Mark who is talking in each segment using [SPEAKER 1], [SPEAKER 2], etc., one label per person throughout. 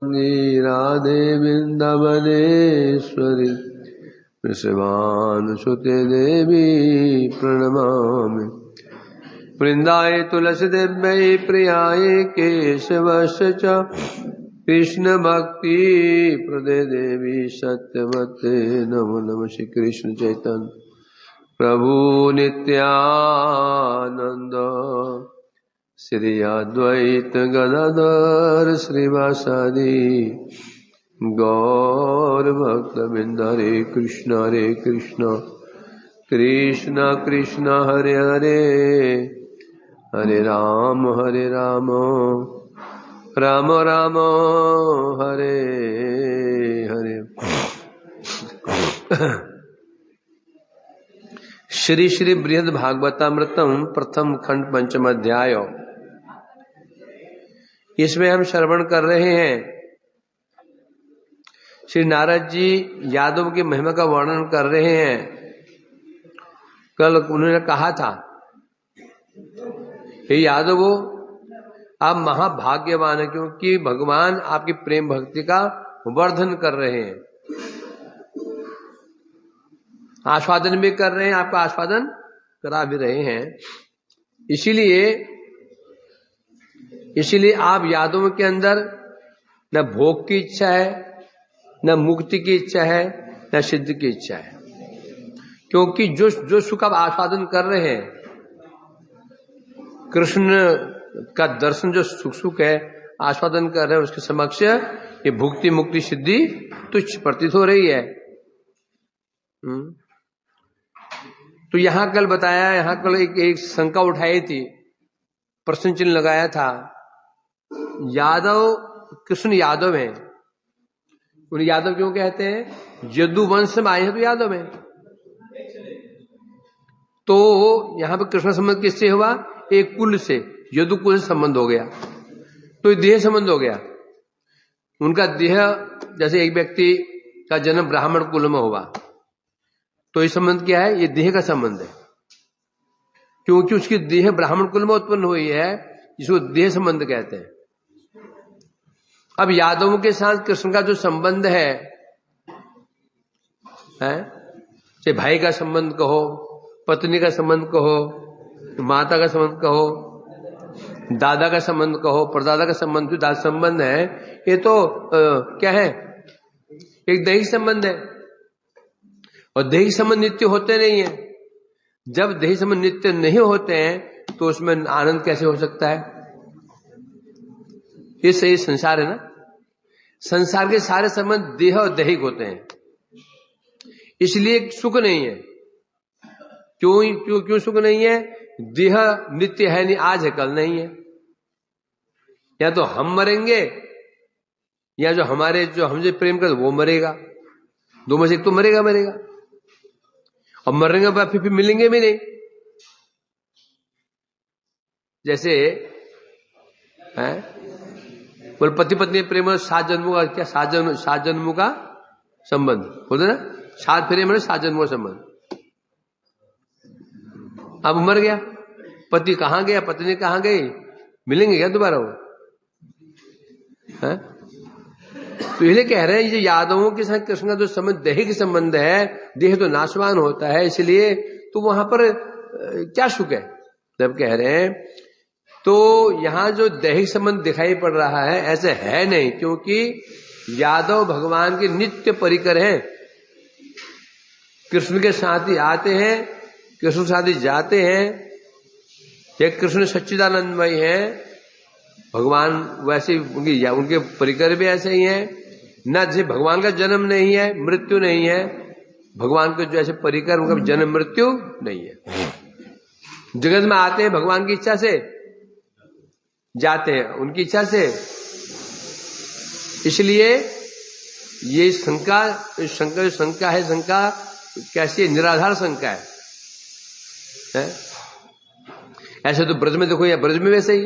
[SPEAKER 1] राधे वृंदावनेश्वरी वृषभानुसुते देवी प्रणमामि। वृंदाय तुलसीदेव्यै प्रियाय केशवस्य च कृष्ण भक्ति प्रदे देवी सत्यवते नमो नमः। श्री कृष्ण चैतन्य प्रभु नित्यानंद श्री अद्वैत गदाधर श्रीवासादि गौर भक्तवृंद। हरे कृष्ण कृष्ण कृष्ण हरे हरे हरे राम राम राम हरे हरे। श्री श्री बृहद भागवतामृतम प्रथम खंड पंचम अध्याय। इसमें हम श्रवण कर रहे हैं श्री नारद जी यादव की महिमा का वर्णन कर रहे हैं। कल उन्होंने कहा था, हे यादवो आप महाभाग्यवान है क्योंकि भगवान आपकी प्रेम भक्ति का वर्धन कर रहे हैं, आस्वादन भी कर रहे हैं, आपका आस्वादन करा भी रहे हैं। इसीलिए आप यादवों के अंदर न भोग की इच्छा है, न मुक्ति की इच्छा है, न सिद्धि की इच्छा है, क्योंकि जो सुख आप आस्वादन कर रहे हैं, कृष्ण का दर्शन जो सुख है आस्वादन कर रहे हैं, उसके समक्ष ये भुक्ति मुक्ति सिद्धि तुच्छ प्रतीत हो रही है। तो यहां कल बताया, यहां कल एक शंका उठाई थी, प्रश्न चिन्ह लगाया था। यादव कृष्ण यादव हैं, उन्हें यादव क्यों कहते हैं? यदु वंश में आए हैं तो यादव हैं। तो यहां पर कृष्ण संबंध किससे हुआ? एक कुल से, यदु कुल से संबंध हो गया, तो देह संबंध हो गया। उनका देह, जैसे एक व्यक्ति का जन्म ब्राह्मण कुल में हुआ तो ये संबंध क्या है? ये देह का संबंध है, क्योंकि उसकी देह ब्राह्मण कुल में उत्पन्न हुई है, जिसको देह संबंध कहते हैं। अब यादवों के साथ कृष्ण का जो संबंध है, चाहे भाई का संबंध कहो, पत्नी का संबंध कहो, माता का संबंध कहो, दादा का संबंध कहो, परदादा का संबंध, जो संबंध है ये तो क्या है? एक दैहिक संबंध है। और दैहिक संबंध नित्य होते नहीं है। जब दैहिक संबंध नित्य नहीं होते हैं तो उसमें आनंद कैसे हो सकता है? ये सही संसार है ना। संसार के सारे संबंध देह और दैहिक होते हैं, इसलिए सुख नहीं है। क्यों सुख नहीं है? देह नित्य है नहीं, आज है कल नहीं है। या तो हम मरेंगे या जो हमसे प्रेम कर वो मरेगा, दो में से एक तो मरेगा। और मरेंगे बाद फिर मिलेंगे भी नहीं। जैसे बोल पति पत्नी प्रेम 7 जन्मों का क्या? 7 जन्मों का संबंध बोलते ना, 7 फेरे में 7 जन्मों का संबंध। अब मर गया, पति कहां गया, पत्नी कहां गई, मिलेंगे क्या दोबारा वो? तो इसलिए कह रहे हैं, ये यादवों के साथ कृष्ण का जो संबंध दैहिक संबंध है, देह तो नाशवान होता है, इसलिए तो वहां पर क्या सुख है जब कह रहे हैं। तो यहां जो दैहिक संबंध दिखाई पड़ रहा है ऐसे है नहीं, क्योंकि यादव भगवान के नित्य परिकर हैं। कृष्ण के साथ ही आते हैं, कृष्ण के साथ ही जाते हैं। ये कृष्ण सच्चिदानंदमय है, भगवान वैसे उनके परिकर भी ऐसे ही हैं। न जैसे भगवान का जन्म नहीं है, मृत्यु नहीं है, भगवान के जो ऐसे परिकर उनका जन्म मृत्यु नहीं है। जगत में आते हैं भगवान की इच्छा से, जाते हैं उनकी इच्छा से। इसलिए ये शंका कैसी है? निराधार शंका है? ऐसे तो ब्रज में देखो, या ब्रज में वैसे ही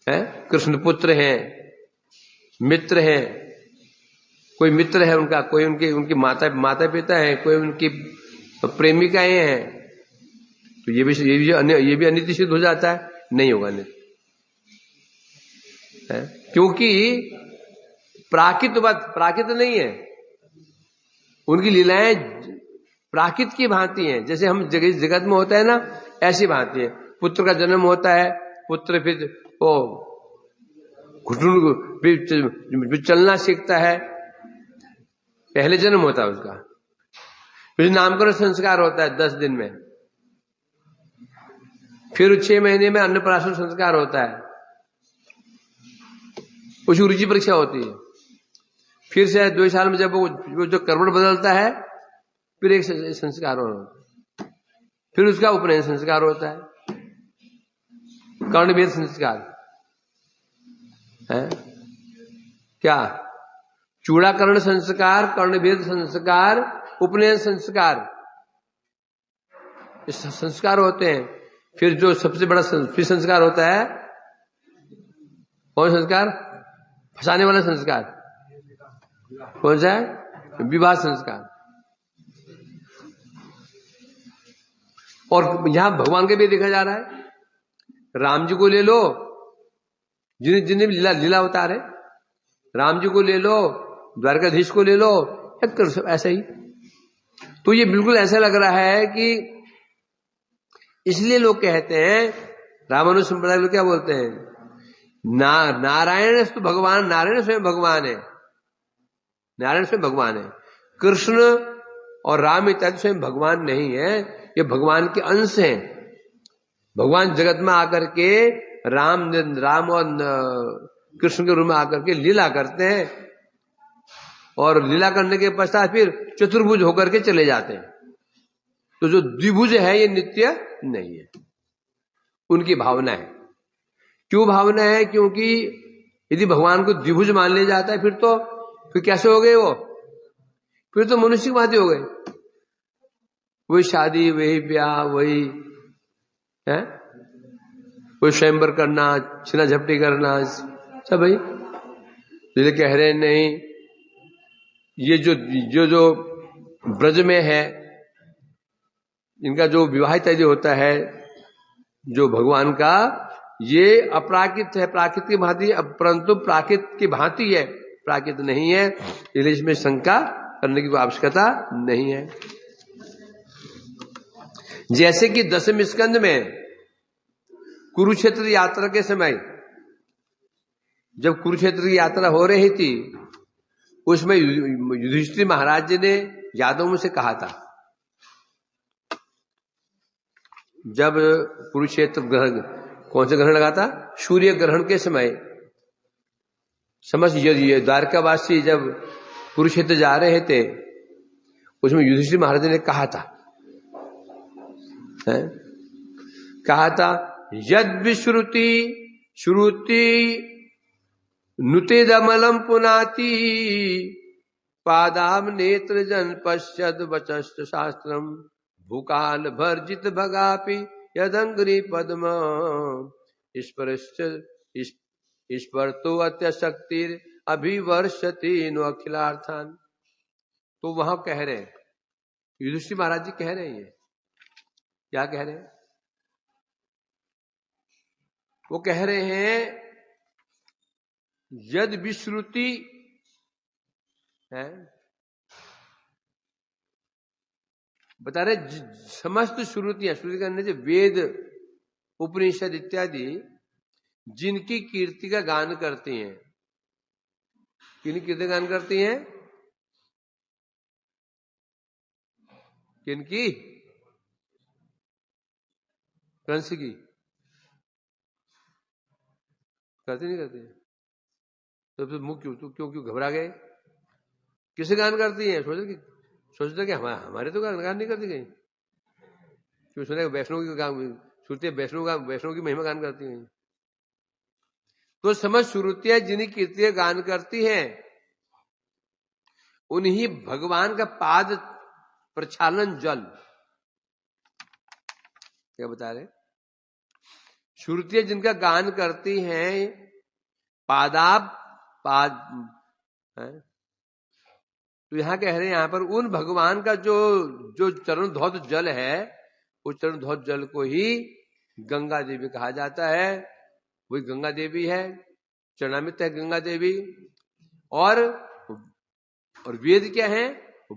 [SPEAKER 1] है। कृष्ण पुत्र हैं, मित्र हैं, कोई मित्र है उनका, कोई उनकी माता पिता है, कोई उनकी प्रेमिकाएं हैं, तो ये भी अनित्य सिद्ध हो जाता है? नहीं होगा नित्य। क्योंकि प्राकृत नहीं है, उनकी लीलाएं प्राकृत की भांति हैं। जैसे हम जगत में होता है ना, ऐसी भांति है। पुत्र का जन्म होता है, पुत्र फिर वो घुटन फिर चलना सीखता है, पहले जन्म होता है उसका। फिर नामकरण संस्कार होता है 10 दिन में, फिर 6 महीने में अन्नप्राशन संस्कार होता है, उसकी रुचि परीक्षा होती है। फिर से 2 साल में जब वो जो कर्मठ बदलता है, फिर एक संस्कार होता है, फिर उसका उपनयन संस्कार होता है, कर्णभेद संस्कार है क्या, चूड़ाकरण संस्कार, कर्णभेद संस्कार, उपनयन संस्कार, ये संस्कार होते हैं। फिर जो सबसे बड़ा फिर संस्कार होता है, कौन संस्कार? फंसाने वाला संस्कार, कौन सा है? विवाह संस्कार। और यहां भगवान के भी देखा जा रहा है। राम जी को ले लो, जिन्हें लीला उतारे, राम जी को ले लो, द्वारकाधीश को ले लो, ऐसा ही। तो ये बिल्कुल ऐसा लग रहा है कि इसलिए लोग कहते हैं, रामानुज संप्रदाय लोग क्या बोलते हैं, नारायण तो भगवान, नारायण स्वयं भगवान है, नारायण स्वयं भगवान है, कृष्ण और राम इत्यादि स्वयं भगवान नहीं है, ये भगवान के अंश हैं। भगवान जगत में आकर के राम और कृष्ण के रूप में आकर के लीला करते हैं, और लीला करने के पश्चात फिर चतुर्भुज होकर के चले जाते हैं। तो जो द्विभुज है ये नित्य नहीं है, उनकी भावना है। क्यों भावना है? क्योंकि यदि भगवान को द्विभुज मान लिया जाता है, फिर कैसे हो गए वो? फिर तो मनुष्य की बातें हो गए, वही शादी, वही ब्याह, वही है, वही स्वयंवर करना, छिना झपटी करना, सब भाई। जैसे कह रहे नहीं, ये जो ब्रज में है, इनका जो विवाह इत्यादि होता है जो भगवान का, ये अपराकृत है, प्राकृत की भांति, परंतु प्राकृत की भांति है, प्राकृत नहीं है, इसलिए इसमें शंका करने की कोई आवश्यकता नहीं है। जैसे कि 10वें स्कंद में कुरुक्षेत्र यात्रा के समय, जब कुरुक्षेत्र की यात्रा हो रही थी, उसमें युधिष्ठिर महाराज जी ने यादवों से कहा था, जब कुरुक्षेत्र ग्रहण, कौन सा ग्रहण लगा था? सूर्य ग्रहण के समय, समझ ये द्वारकावासी जब कुरुक्षेत्र जा रहे थे, उसमें युधिष्ठिर महाराज ने कहा था, यद विश्रुति श्रुति नुतेदमलम पुनाति पादाम नेत्र जन पश्यद वचस्त शास्त्रम भूकाल भर्जित भगापि यदंग्री पद्म ईश्वर तो अत्यशक्तिर अभिवर्षति नो अखिलार्थान। तो वहां कह रहे हैं, युधिष्ठिर महाराज जी कह रहे हैं, क्या कह रहे हैं? वो कह रहे हैं, यद विश्रुति है, बता रहे समस्त श्रुतियां, श्रुति करने से वेद, उपनिषद इत्यादि जिनकी कीर्ति का गान करती हैं, किन कीर्ति गान करती हैं? किनकी? कंस की। करते नहीं करते? तो फिर मुंह क्यों घबरा गए? किसे गान करती हैं? सोचते कि हमारे तो गान नहीं करती कहीं, क्यों सुने वैष्णव की गान, श्रुति वैष्णव की महिमा गान करती हैं। तो समझ श्रुतियां जिन्हीं कीर्ति गान करती हैं, उन्हीं भगवान का पाद प्रक्षालन जल, क्या बता रहे? श्रुतियां जिनका गान करती हैं, पाद है? तो यहां कह रहे हैं, यहां पर उन भगवान का जो चरण धौत जल है, उस चरण धौत जल को ही गंगा देवी कहा जाता है, वही गंगा देवी है। चरणामृत है गंगा देवी। और वेद क्या है?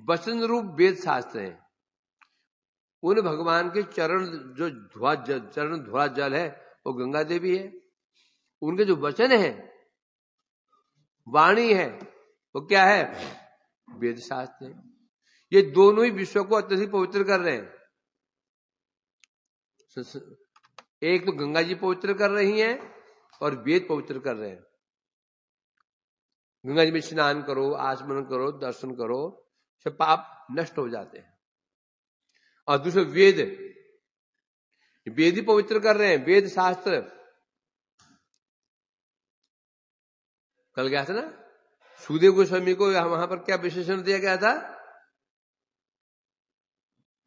[SPEAKER 1] वचन रूप वेद शास्त्र है। उन भगवान के चरण जो चरण धुआ जल है वो गंगा देवी है। उनके जो वचन है, वाणी है, वो क्या है? वेद शास्त्र है। ये दोनों ही विश्व को अत्यधिक पवित्र कर रहे हैं। एक तो गंगा जी पवित्र कर रही हैं और वेद पवित्र कर रहे हैं। गंगा जी में स्नान करो, आचमन करो, दर्शन करो, सब पाप नष्ट हो जाते हैं। और दूसरे वेद ही पवित्र कर रहे हैं। वेद शास्त्र कल गया था ना, सुखदेव गोस्वामी को वहां पर क्या विशेषण दिया गया था?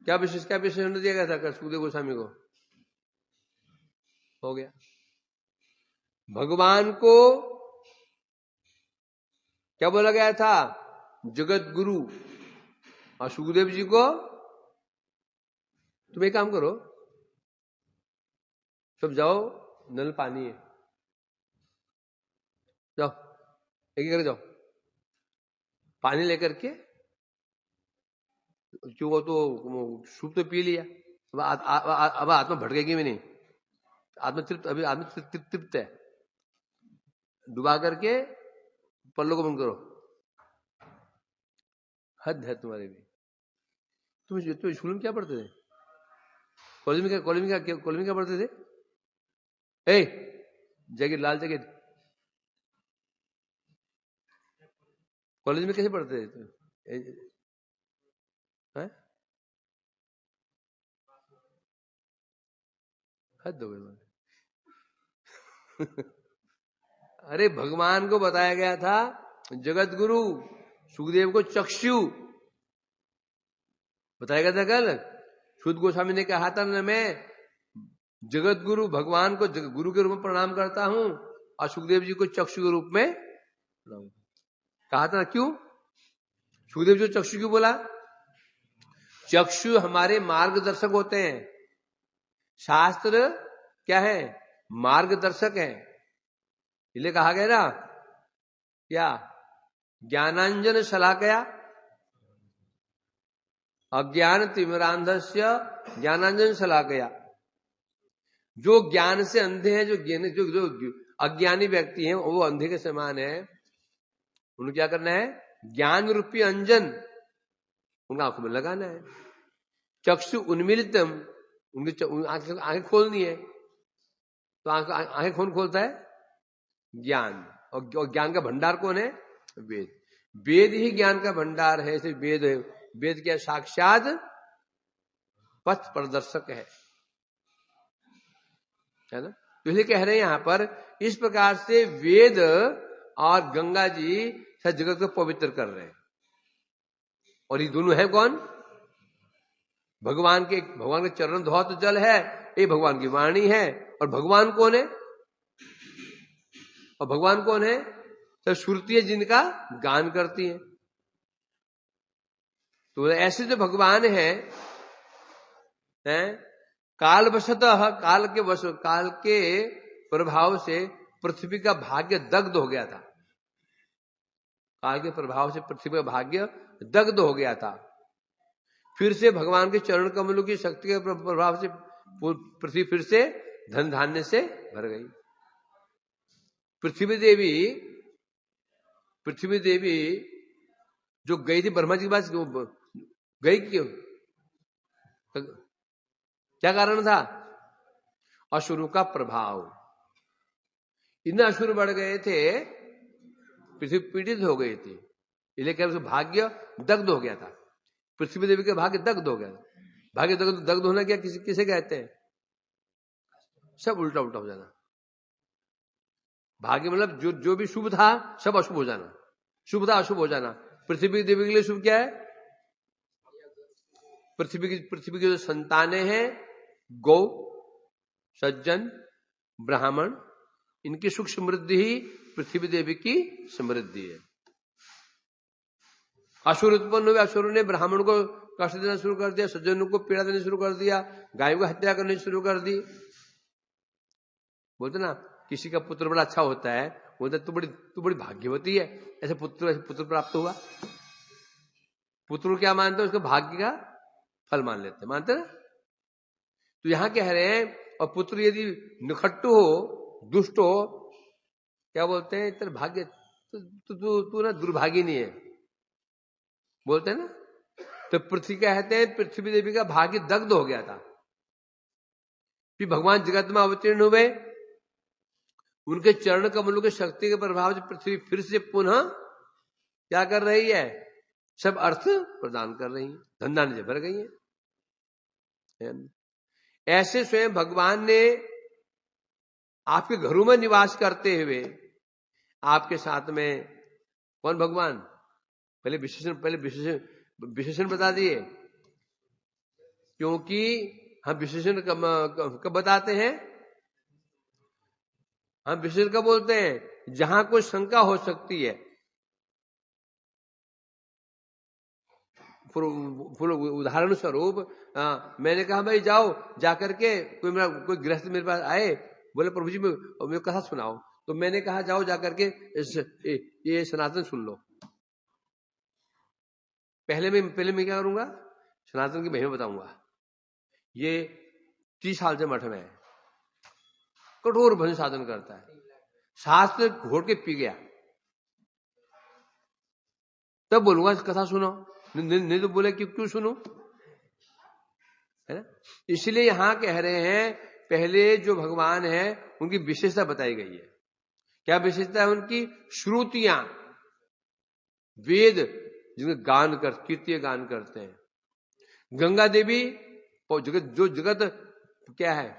[SPEAKER 1] क्या विशेषण दिया गया था कल सुखदेव गोस्वामी को? हो गया। भगवान को क्या बोला गया था? जगत गुरु। और सुखदेव जी को तुम एक काम करो, सब जाओ, नल पानी है, जाओ एक करके जाओ, पानी लेकर के, जो वो तो सूप तो पी लिया, अब आत्मा भटकेगी भी नहीं, आत्मा तृप्त, अभी आत्मा तृप्त है। डुबा करके पल्लों को बंद करो। हद है तुम्हारे भी। तुम स्कूल में क्या पढ़ते थे? कॉलेज में क्या पढ़ते थे? जैकेट, लाल जैकेट, कॉलेज में कैसे पढ़ते थे? हद हो गई। अरे भगवान को बताया गया था जगत गुरु, सुखदेव को चक्षु बताया गया था कल। शुद्ध गोस्वामी ने कहा था ना, मैं जगत गुरु भगवान को गुरु के रूप में प्रणाम करता हूं, और सुखदेव जी को चक्षु के रूप में प्रणाम कहा था। क्यों सुखदेव जी चक्षु क्यों बोला? चक्षु हमारे मार्गदर्शक होते हैं। शास्त्र क्या है? मार्गदर्शक है। इसलिए कहा गया ना, क्या ज्ञानांजन शलाकया अज्ञान तिमिरांधस्य ज्ञानांजन शलाकया। जो ज्ञान से अंधे हैं, जो अज्ञानी व्यक्ति हैं, वो अंधे के समान है। उन्हें क्या करना है? ज्ञान रूपी अंजन उनका आंखों में लगाना है। चक्षु उन्मीलितम, उनकी आंखें खोलनी है। तो आंखें कौन खोलता है? ज्ञान। और ज्ञान का भंडार कौन है? वेद। वेद ही ज्ञान का भंडार है। सिर्फ वेद है। वेद क्या? साक्षात पथ प्रदर्शक है ना। तो इसलिए कह रहे हैं यहां पर, इस प्रकार से वेद और गंगा जी सब जगत को पवित्र कर रहे हैं। और ये दोनों है कौन? भगवान के चरण धौत जल है, ये भगवान की वाणी है। और भगवान कौन है? और भगवान कौन है? सब श्रुतियां जिनका गान करती हैं। तो ऐसे जो भगवान हैं, कालवशतः काल के प्रभाव से पृथ्वी का भाग्य दग्ध हो गया था। काल के प्रभाव से पृथ्वी का भाग्य दग्ध हो गया था। फिर से भगवान के चरण कमलों की शक्ति के प्रभाव से पृथ्वी फिर से धन धान्य से भर गई। पृथ्वी देवी जो गई थी ब्रह्मा जी के पास, गई क्यों? क्या कारण था? असुरों का प्रभाव। इतने असुर बढ़ गए थे, पृथ्वी पीड़ित हो गई थी। इसलिए क्या भाग्य दग्ध हो गया था। पृथ्वी देवी का भाग्य दग्ध हो गया। भाग्य दग्ध होना क्या किसे कहते हैं? सब उल्टा हो जाना। भाग्य मतलब जो भी शुभ था सब अशुभ हो जाना, शुभ था अशुभ हो जाना। पृथ्वी देवी के लिए शुभ क्या है? पृथ्वी की जो संतानें हैं, गौ, सज्जन, ब्राह्मण, इनकी सुख समृद्धि ही पृथ्वी देवी की समृद्धि है। असुर उत्पन्न हुए, असुरों ने ब्राह्मण को कष्ट देना शुरू कर दिया, सज्जनों को पीड़ा देना शुरू कर दिया, गायों को हत्या करनी शुरू कर दी। बोलते ना, किसी का पुत्र बड़ा अच्छा होता है, बोलते तू बड़ी भाग्यवती है, ऐसे पुत्र प्राप्त हुआ। पुत्र क्या मानते हैं, उसको भाग्य का फल मान लेते, मानते ना। तो यहां कह रहे हैं, और पुत्र यदि निखट्टू हो, दुष्ट हो, क्या बोलते हैं, तेरा भाग्य तू ना दुर्भागिनी है, बोलते हैं ना। तो पृथ्वी कहते हैं, पृथ्वी देवी का भाग्य दग्ध हो गया था। फिर भगवान जगत में अवतीर्ण हुए, उनके चरण कमलों की शक्ति के प्रभाव से पृथ्वी फिर से पुनः क्या कर रही है, सब अर्थ प्रदान कर रही है, धन धान्य से भर गई है। ऐसे स्वयं भगवान ने आपके घरों में निवास करते हुए आपके साथ में, कौन भगवान, पहले विशेषण बता दिए, क्योंकि हम विशेषण कब बताते हैं, हम विशेषण कब बोलते हैं, जहां कोई शंका हो सकती है। उदाहरण स्वरूप मैंने कहा भाई जाओ जाकर के, कोई गृहस्थ मेरे पास आए, बोले प्रभु जी मेरे कथा सुनाओ, तो मैंने कहा जाओ जाकर के ये सनातन सुन लो। पहले मैं क्या करूंगा, सनातन की महिमा बताऊंगा। ये 30 साल से मठ में है, कठोर भजन साधन करता है, शास्त्र घोड़ के पी गया, तब बोलूंगा कथा सुनो, नहीं तो बोले क्यों सुनो, है ना। इसलिए यहां कह रहे हैं, पहले जो भगवान है उनकी विशेषता बताई गई है। क्या विशेषता है उनकी, श्रुतियां, वेद जिनके कीर्ति गान करते हैं। गंगा देवी जो जगत क्या है,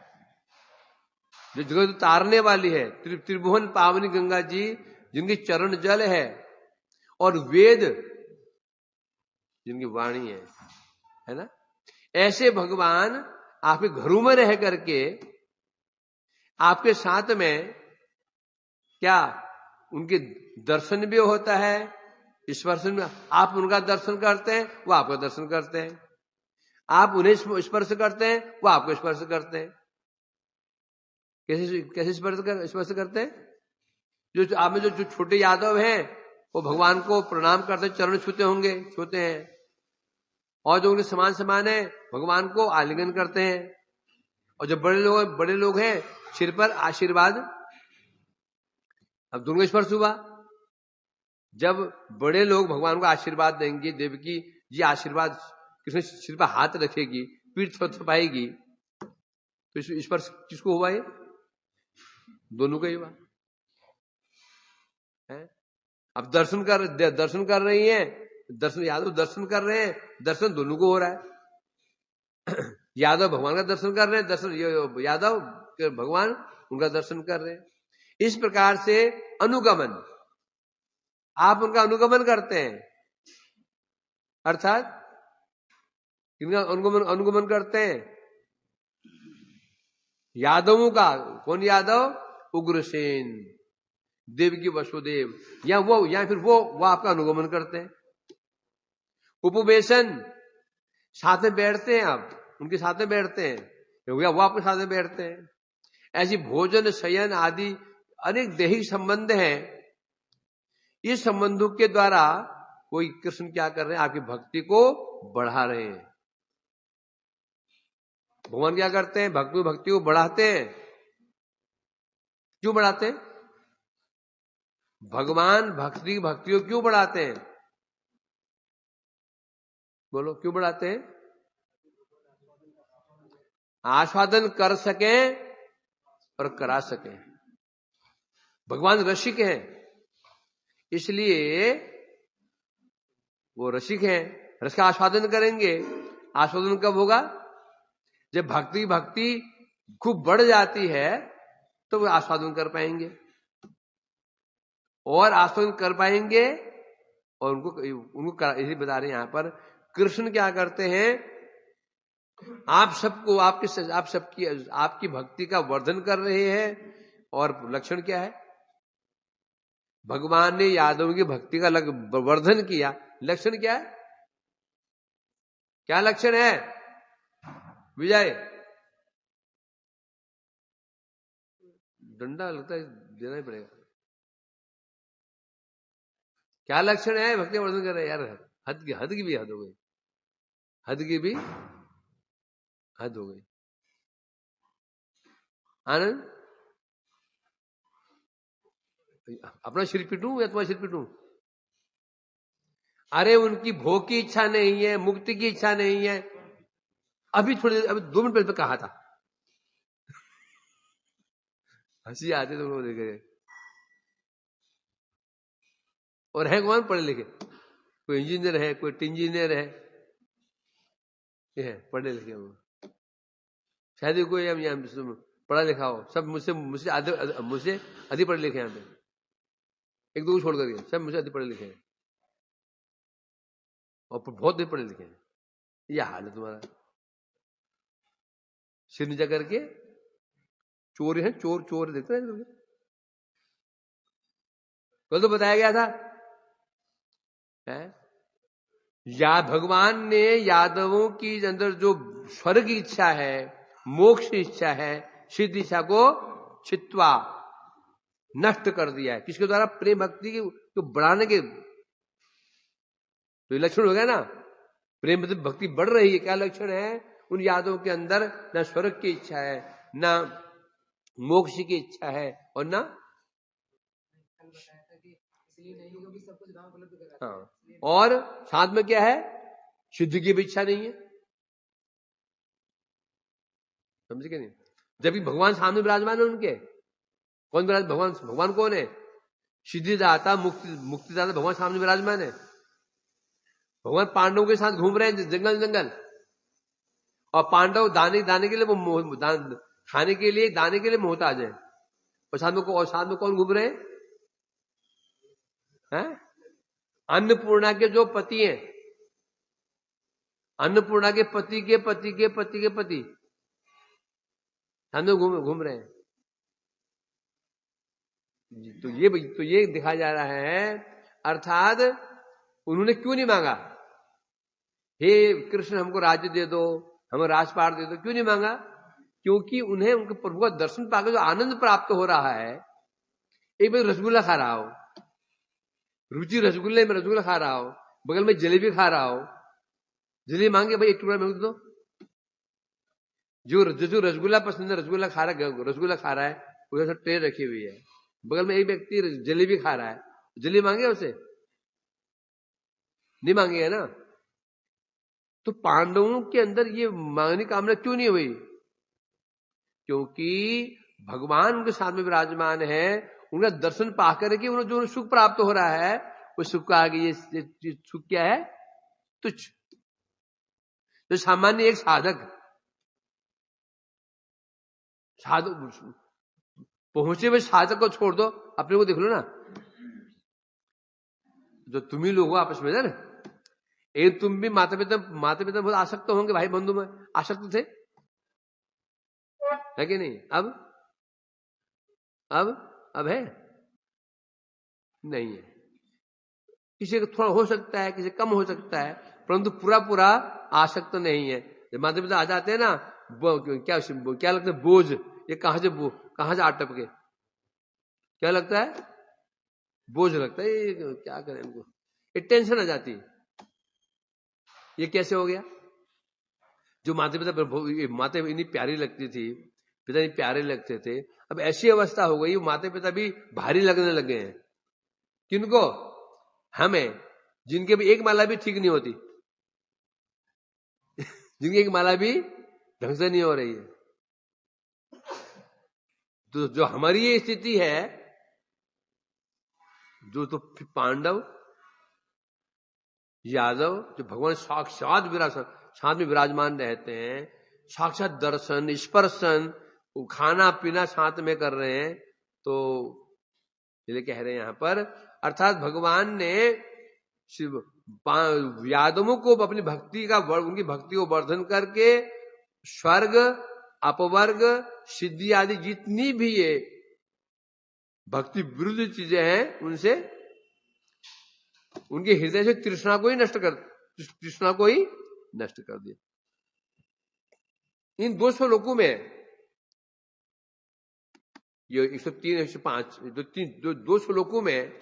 [SPEAKER 1] जो जगत तारने वाली है, त्रिभुवन पावनी गंगा जी जिनकी चरण जल है, और वेद जिनकी वाणी है ना। ऐसे भगवान आपके घरों में रह करके आपके साथ में क्या, उनके दर्शन भी होता है, स्पर्श में, आप उनका दर्शन करते हैं, वो आपका दर्शन करते हैं, आप उन्हें स्पर्श करते हैं, वो आपको स्पर्श करते हैं। कैसे स्पर्श करते हैं, जो आप में जो छोटे यादव हैं वो भगवान को प्रणाम करते, चरण छूते हैं, और जो उनके समान है भगवान को आलिंगन करते हैं, और जो बड़े लोग हैं सिर पर आशीर्वाद। अब दोनों स्पर्श हुआ, जब बड़े लोग भगवान को आशीर्वाद देंगे, देवकी जी आशीर्वाद कृष्ण सिर पर हाथ रखेगी, पीठ थपथपाएगी, तो स्पर्श किसको हुआ, ये दोनों का ही हुआ है। अब दर्शन कर रही हैं, यादव दर्शन कर रहे हैं, दर्शन दोनों को हो रहा है। यादव भगवान का दर्शन कर रहे हैं, दर्शन यादव भगवान उनका दर्शन कर रहे हैं। इस प्रकार से अनुगमन, आप उनका अनुगमन करते हैं, अर्थात इनका अनुगमन करते हैं। यादवों का, कौन यादव, उग्रसेन, देवकी वसुदेव, या फिर वो आपका अनुगमन करते हैं। उपवेशन, साथ में बैठते हैं, आप उनके साथ में बैठते हैं, वो आपके साथ में बैठते हैं। ऐसी भोजन शयन आदि अनेक दैहिक संबंध हैं। इस संबंधों के द्वारा कोई कृष्ण क्या कर रहे हैं, आपकी भक्ति को बढ़ा रहे हैं। भगवान क्या करते हैं, भक्ति को बढ़ाते हैं। क्यों बढ़ाते हैं भगवान, भक्ति को क्यों बढ़ाते हैं, बोलो क्यों बढ़ाते हैं, आस्वादन कर सकें और करा सकें। भगवान रसिक हैं, इसलिए वो रसिक हैं, रस का आस्वादन करेंगे। आस्वादन कब होगा, जब भक्ति खूब बढ़ जाती है तो वो आस्वादन कर पाएंगे, और आस्वादन कर पाएंगे। और उनको यही बता रहे हैं यहां पर, कृष्ण क्या करते हैं, आप सबको आपकी भक्ति का वर्धन कर रहे हैं। और लक्षण क्या है, भगवान ने यादवों की भक्ति का वर्धन किया, लक्षण क्या है, क्या लक्षण है विजय, डंडा लगता है देना ही पड़ेगा। क्या लक्षण है? भक्ति वर्धन कर रहे यार। हद की भी हद हो गई, हद की भी हद हो गई। आनंद, अपना सिर पिटूं या तुम्हारा सिर पिटूं? अरे उनकी भोग की इच्छा नहीं है, मुक्ति की इच्छा नहीं है। अभी 2 मिनट पहले कहा था, हंसी आती तो वो देखे। और है कौन पढ़े लिखे? कोई इंजीनियर है, कोई इंजीनियर है, ये है पढ़े लिखे। वो शायद कोई हम पढ़ा लिखा हो। सब मुझसे अधिक पढ़े लिखे हैं यहाँ पे, 1-2 छोड़ करके सब मुझसे अधिक पढ़े लिखे हैं, और बहुत भी पढ़े लिखे हैं। यह हाल है तुम्हारा। सिर नीचा करके चोर है, चोर देखते हैं। कल तो बताया गया था है? या भगवान ने यादवों की अंदर जो स्वर्ग की इच्छा है, मोक्ष की इच्छा है, सिद्ध इच्छा को छित्वा नष्ट कर दिया है। किसके द्वारा? प्रेम भक्ति के तो बढ़ाने के। तो ये लक्षण हो गया ना, प्रेम भक्ति बढ़ रही है। क्या लक्षण है? उन यादवों के अंदर न स्वर्ग की इच्छा है, न मोक्ष की इच्छा है, और न हाँ, और साथ में क्या है? शुद्ध की भी इच्छा नहीं है। समझ के नहीं? जब भी भगवान सामने विराजमान है उनके, कौन विराज? भगवान कौन है? सिद्धिदाता, मुक्तिदाता भगवान सामने विराजमान है। भगवान पांडवों के साथ घूम रहे हैं जंगल, और पांडव दाने के लिए वो खाने के लिए दाने के लिए मोहताज है। और साथ में कौन घूम रहे हैं? अन्नपूर्णा के जो पति हैं, अन्नपूर्णा के पति के पति के पति के पति साथ में घूम रहे हैं। तो ये दिखाया जा रहा है। अर्थात उन्होंने क्यों नहीं मांगा, हे कृष्ण हमको राज्य दे दो, हमें राजपाट दे दो? क्यों नहीं मांगा? क्योंकि उन्हें उनके प्रभु का दर्शन पाकर जो आनंद प्राप्त हो रहा है। एक बार रसगुल्ला खा रहा हो, रुचि रसगुल्ले में रसगुल्ला खा रहा हो, बगल में जलेबी खा रहा हो, जलेबी मांगे भाई 1 टुकड़ा मेरे को दो। जो रसगुल्ला पसंद है, रसगुल्ला खा रहा है, उधर ट्रे रखी हुई है, बगल में एक व्यक्ति जलेबी खा रहा है, जलेबी मांगे उसे? नहीं मांगेगा ना। तो पांडवों के अंदर ये मांगने की कामना क्यों नहीं हुई? क्योंकि भगवान उनके साथ में विराजमान है। उनका दर्शन पाकर के उन्हें जो सुख प्राप्त हो रहा है, उस सुख का आगे ये सुख क्या है? तुच्छ। तो सामान्य एक साधक पहुंचे हुए साधक को छोड़ दो, अपने को देख लो ना। जो तुम ही लोग हो आपस में ना, एक तुम भी माता पिता बहुत आसक्त होंगे, भाई बंधु में आसक्त थे, है कि नहीं? अब है? नहीं है। किसी को थोड़ा हो सकता है, किसी कम हो सकता है, परंतु पूरा आसक्त नहीं है। जब माता पिता आ जाते हैं ना, क्या लगता है? बोझ। ये कहां से आटप के क्या लगता है? बोझ लगता है। ये क्या करें इनको, ये टेंशन आ जाती है। ये कैसे हो गया? जो माता पिता इतनी प्यारी लगती थी, पिता इतनी प्यारे लगते थे, अब ऐसी अवस्था हो गई माता पिता भी भारी लगने लगे हैं। किनको? हमें, जिनके भी एक माला भी ठीक नहीं होती जिनकी एक माला भी ढंग से नहीं हो रही है। तो जो हमारी ये स्थिति है, जो तो पांडव यादव जो भगवान साथ में विराजमान रहते हैं, साक्षात दर्शन स्पर्शन खाना पीना साथ में कर रहे हैं, तो इसलिए कह रहे हैं यहां पर, अर्थात भगवान ने यादवों को अपनी भक्ति का उनकी भक्ति को वर्धन करके स्वर्ग अपवर्ग सिद्धि आदि जितनी भी ये भक्ति विरुद्ध चीजें हैं, उनसे उनके हृदय से तृष्णा को ही नष्ट कर दिया। इन 200 लोकों में ये 103 105 200 लोकों में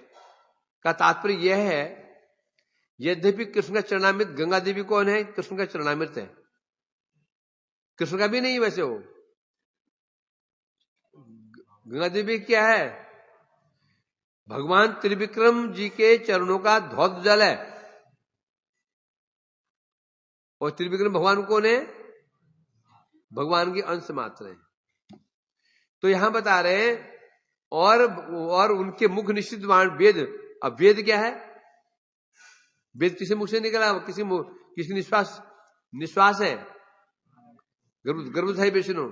[SPEAKER 1] का तात्पर्य यह है, यद्यपि कृष्ण का चरणामृत, गंगा देवी कौन है? कृष्ण का चरणामृत है, कृष्ण का भी नहीं वैसे वो। गंगा देवी क्या है? भगवान त्रिविक्रम जी के चरणों का धौत जल है। और त्रिविक्रम भगवान कौन है? भगवान के अंश मात्र है। तो यहां बता रहे हैं, और उनके मुख निश्चित वेद। अब वेद क्या है? वेद किसी मुख से निकला? किसी निश्वास है, गर्भधारी विष्णु।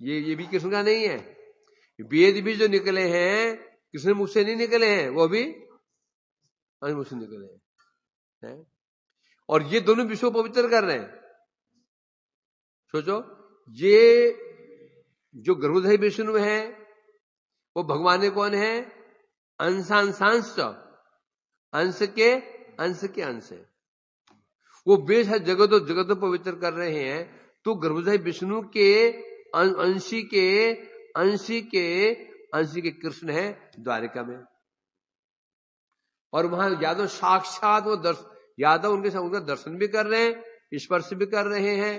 [SPEAKER 1] ये भी कृष्ण का नहीं है। वेद भी जो निकले हैं कृष्ण मुख से नहीं निकले हैं, वो भी अंश मुख से निकले हैं। और ये दोनों विश्व पवित्र कर रहे हैं। सोचो, ये जो गर्भधारी विष्णु है वो भगवान कौन है? अंशांश, अंश के अंश है। वो बेशक जगत पवित्र कर रहे हैं। तो गर्भधारी विष्णु के अंशी के कृष्ण है द्वारिका में। और वहां यादव साक्षात वो यादव उनके साथ उनका दर्शन भी कर रहे हैं, स्पर्श भी कर रहे हैं,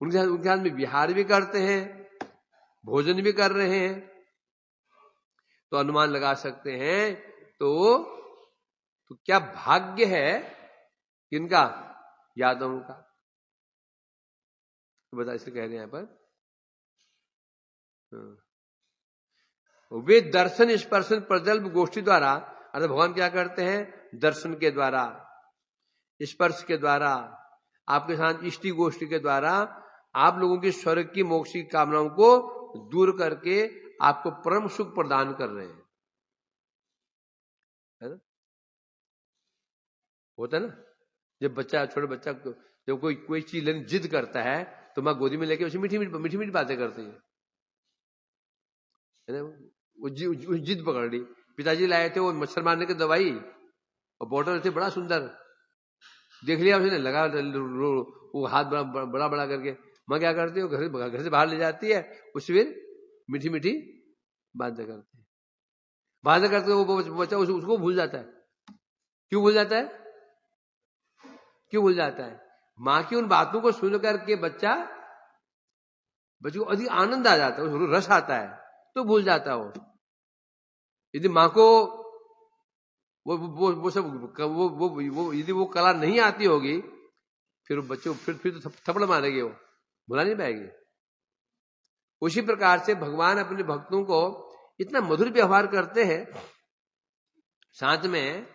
[SPEAKER 1] उनके साथ में विहार भी करते हैं, भोजन भी कर रहे हैं। तो अनुमान लगा सकते हैं तो क्या भाग्य है किनका? यादवों का। तो बता, इसे कह रहे हैं यहां पर वे दर्शन स्पर्शन प्रजल्प गोष्ठी द्वारा, अर्थात भगवान क्या करते हैं? दर्शन के द्वारा, स्पर्श के द्वारा, आपके साथ इष्टि गोष्ठी के द्वारा आप लोगों की स्वर्ग की मोक्ष की कामनाओं को दूर करके आपको परम सुख प्रदान कर रहे हैं। है ना? होता है ना, जब बच्चा, छोटा बच्चा जब कोई चीज लेने जिद करता है तो मां गोदी में लेके उसे मीठी मीठी बातें करती है ना। वो जिद पकड़ ली। पिताजी लाए थे वो मच्छर मारने की दवाई और बोतल थे, बड़ा सुंदर, देख लिया उसने, लगा वो हाथ बड़ा बड़ा करके। मां क्या करती है? घर से बाहर ले जाती है, उसे फिर मीठी मीठी बातें करती है। बातें करते वो बच्चा उसको भूल जाता है। क्यों भूल जाता है? मां की उन बातों को सुन करके बच्चे को अधिक आनंद आ जाता है, रस आता है, तो भूल जाता है वो। यदि मां को वो सब वो यदि वो कला नहीं आती होगी, फिर बच्चे फिर तो थप्पड़ मारेंगे, वो भुला नहीं पाएगी। उसी प्रकार से भगवान अपने भक्तों को इतना मधुर व्यवहार करते हैं, साथ में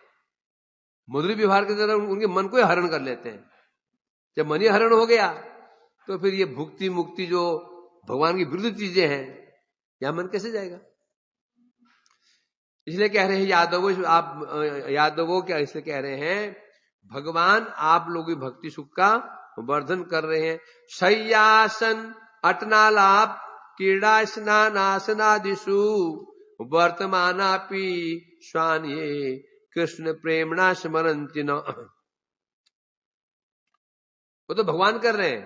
[SPEAKER 1] मधुर व्यवहार के द्वारा उनके मन को हरण कर लेते हैं। जब मन ही हरण हो गया तो फिर ये भुक्ति मुक्ति जो भगवान की विरुद्ध चीजें हैं, यहां मन कैसे जाएगा? इसलिए कह रहे हैं यादवों क्या इसलिए कह रहे हैं, भगवान आप लोगों की भक्ति सुख का वर्धन कर रहे हैं। शय्यासन अटनालाप क्रीड़ा स्नान आसनादिषु वर्तमानापि स्वान्ये कृष्ण प्रेमणा स्मरन्ति न। वो तो भगवान कर रहे हैं,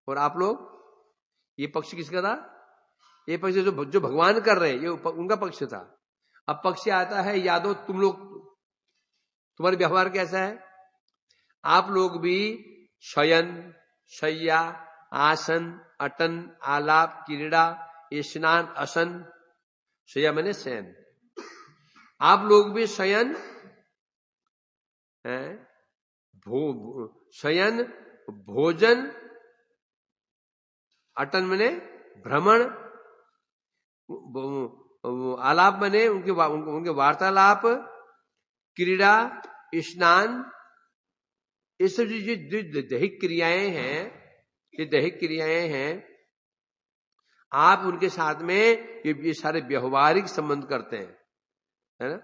[SPEAKER 1] और आप लोग, ये पक्ष किसका था? ये पक्ष जो भगवान कर रहे हैं, ये उनका पक्ष था। अब पक्ष आता है यादव, तुम लोग, तुम्हारा व्यवहार कैसा है? आप लोग भी शयन, शय्या, आसन, अटन, आलाप, क्रीड़ा, स्नान, असन, शय्या मैंने शयन, आप लोग भी शयन है, शयन, भोजन, अटन मैंने भ्रमण, आलाप मैंने उनके वार्तालाप, क्रीड़ा, स्नान, ये सब जो दैहिक क्रियाएं हैं, ये दैहिक क्रियाएं हैं, आप उनके साथ में ये सारे व्यवहारिक संबंध करते हैं, है ना।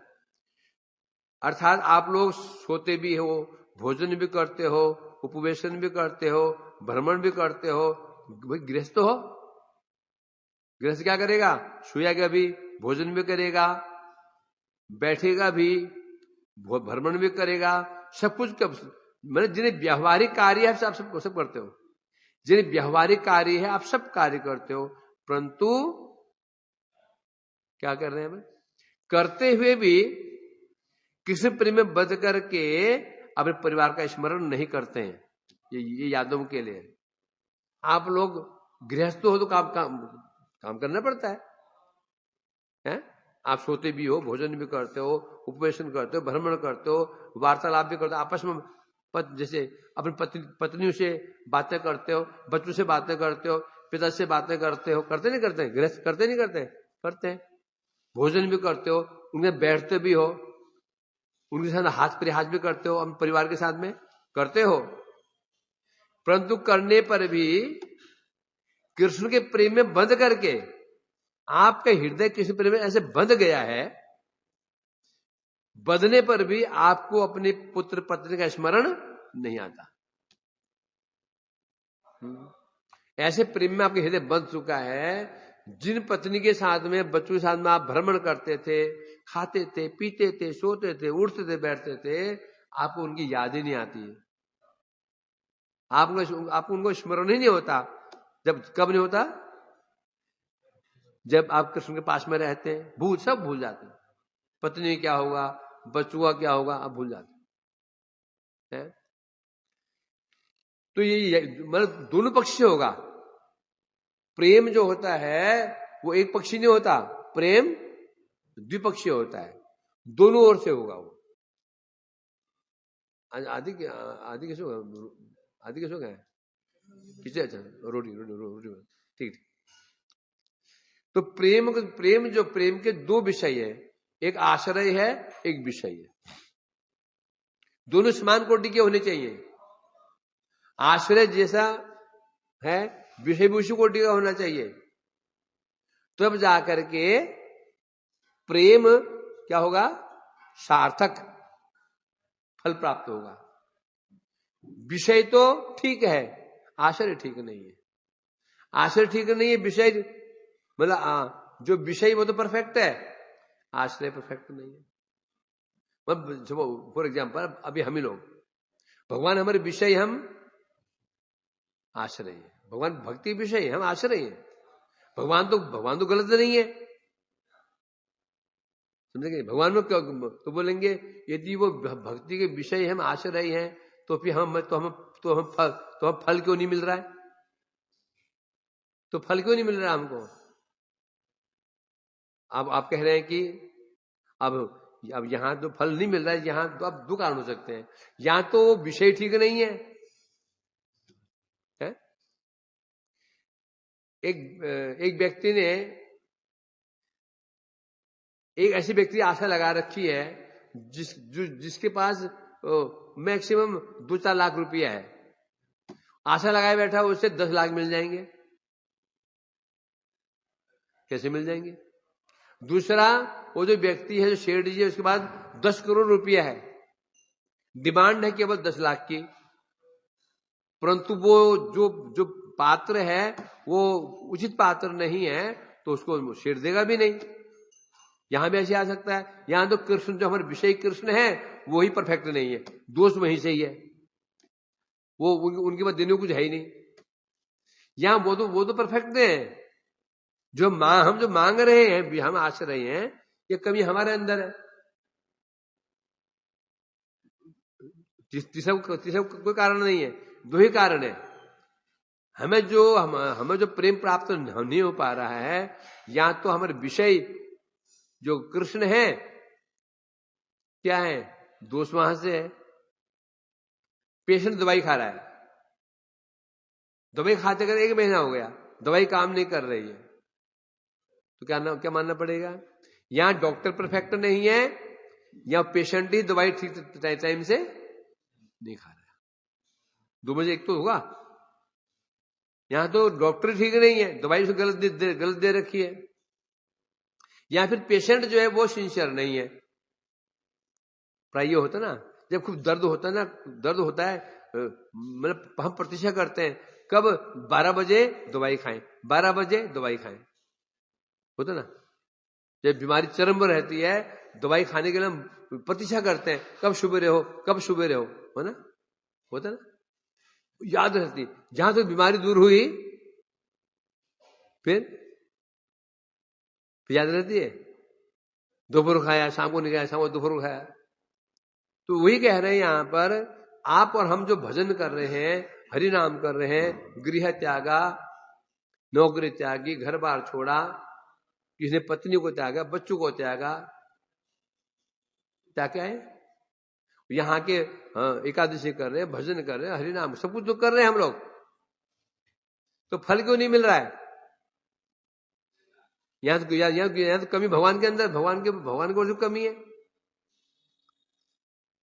[SPEAKER 1] अर्थात आप लोग सोते भी हो, भोजन भी करते हो, उपवेशन भी करते हो, भ्रमण भी करते हो। भाई गृहस्थ हो, गृहस्थ क्या करेगा? सोएगा भी, भोजन भी करेगा, बैठेगा भी, भ्रमण भी करेगा, सब कुछ। मतलब जिन्हें व्यावहारिक कार्य है आप सब करते हो, जिन्हें व्यावहारिक कार्य है आप सब कार्य करते हो, परंतु क्या कर रहे हैं हम? करते हुए भी किसी प्रेम में बंध करके अपने परिवार का स्मरण नहीं करते हैं। ये यादों के लिए। आप लोग गृहस्थ हो तो काम करना पड़ता है? आप सोते भी हो, भोजन भी करते हो, उपवेशन करते हो, भ्रमण करते हो, वार्तालाप भी करते हो, आपस में जैसे अपनी पत्नियों से बातें करते हो, बच्चों से बातें करते हो, पिता से बातें करते हो, करते नहीं करते? गृहस्थ करते नहीं करते? करते हैं। भोजन भी करते हो, उनके बैठते भी हो, उनके साथ हाथ परिहास भी करते हो, अपने परिवार के साथ में करते हो। परंतु करने पर भी कृष्ण के प्रेम में बंध करके आपका हृदय कृष्ण प्रेम में ऐसे बंध गया है, बंधने पर भी आपको अपने पुत्र पत्नी का स्मरण नहीं आता। ऐसे प्रेम में आपके हृदय बंध चुका है। जिन पत्नी के साथ में, बच्चों के साथ में आप भ्रमण करते थे, खाते थे, पीते थे, सोते थे, उठते थे, बैठते थे, आपको उनकी याद ही नहीं आती है। आपको उनको स्मरण ही नहीं होता। जब कब नहीं होता? जब आप कृष्ण के पास में रहते हैं, सब भूल जाते हैं। पत्नी क्या होगा, बच्चों का क्या होगा, आप भूल जाते हैं। तो ये मतलब दोनों पक्ष से होगा। प्रेम जो होता है वो एक पक्षी नहीं होता, प्रेम द्विपक्षीय होता है, दोनों ओर से होगा वो। आदि कैसे होगा? आदि कैसे होगा? किसे? अच्छा, रोटी ठीक। तो प्रेम के दो विषय है, एक आश्रय है, एक विषय है। दोनों समान कोटि के होने चाहिए। आश्रय जैसा है, विषय भी उसी कोटि का होना चाहिए। तब जाकर के प्रेम क्या होगा? सार्थक फल प्राप्त होगा। विषय तो ठीक है, आश्रय ठीक नहीं है। आश्रय ठीक नहीं है, विषय मतलब जो विषय वो तो परफेक्ट है, आश्रय परफेक्ट नहीं है। फॉर एग्जाम्पल, अभी हम ही लोग, भगवान हमारे विषय, हम आश्रय है। भगवान भक्ति विषय, हम आश्रय है। भगवान तो गलत नहीं है, समझेंगे? भगवान में तो बोलेंगे यदि वो भक्ति के विषय हम आश्रय हैं, तो फिर हम फल क्यों नहीं मिल रहा है? तो फल क्यों नहीं मिल रहा हमको? अब आप कह रहे हैं कि अब यहां तो फल नहीं मिल रहा है, यहां तो अब दो कारण हो सकते हैं। यहां तो विषय ठीक नहीं है, एक व्यक्ति ने, एक ऐसी व्यक्ति आशा लगा रखी है जिसके पास मैक्सिमम 2-4 लाख रुपया है, आशा लगाए बैठा, उससे 10 लाख मिल जाएंगे। कैसे मिल जाएंगे? दूसरा, वो जो व्यक्ति है, जो शेठ जी है, उसके पास 10 करोड़ रुपया है, डिमांड है केवल 10 लाख की, परंतु वो जो पात्र है वो उचित पात्र नहीं है, तो उसको शेठ देगा भी नहीं। यहां भी ऐसे आ सकता है। यहां तो कृष्ण, जो हमारे विषय कृष्ण है, वो ही परफेक्ट नहीं है, दोष वहीं से ही है, वो उनके पास देने को कुछ है ही नहीं। यहां वो तो परफेक्ट है। हम जो मांग रहे हैं, हम आश रहे हैं, ये कमी हमारे अंदर है। तीसरा कोई कारण नहीं है, दो ही कारण है। हमें जो प्रेम प्राप्त नहीं हो पा रहा है, या तो हमारे विषय जो कृष्ण है, क्या है, दोष वहां से है। पेशेंट दवाई खा रहा है, दवाई खाते कर 1 महीना हो गया, दवाई काम नहीं कर रही है, तो क्या मानना पड़ेगा? यहां डॉक्टर परफेक्ट नहीं है, या पेशेंट ही दवाई ठीक टाइम से नहीं खा रहा है। 2 बजे एक तो होगा। यहां तो डॉक्टर ठीक नहीं है, दवाई से गलत दे रखी है, या फिर पेशेंट जो है वो सिंसियर नहीं है। प्राय ये होता ना, जब खूब दर्द होता है, मतलब हम प्रतीक्षा करते हैं कब 12 बजे दवाई खाएं, 12 बजे दवाई खाएं, होता ना। जब बीमारी चरम पर रहती है, दवाई खाने के लिए हम प्रतीक्षा करते हैं, कब सुबह हो, है ना, होता ना, याद रहती। जहां तक बीमारी दूर हुई, फिर याद रहती है। दोपहर खाया, शाम को नहीं खाया, शाम को दोपहर खाया। तो वही कह रहे हैं यहां पर, आप और हम जो भजन कर रहे हैं, हरि नाम कर रहे हैं, गृह त्यागा, नौकरी त्यागी, घर बार छोड़ा, किसी ने पत्नी को त्यागा, बच्चों को त्यागा, क्या है? यहां के एकादशी कर रहे हैं, भजन कर रहे हैं, हरि नाम सब कुछ तो कर रहे हैं हम लोग, तो फल क्यों नहीं मिल रहा है? यहां तो कमी भगवान के अंदर, भगवान की ओर से कमी है,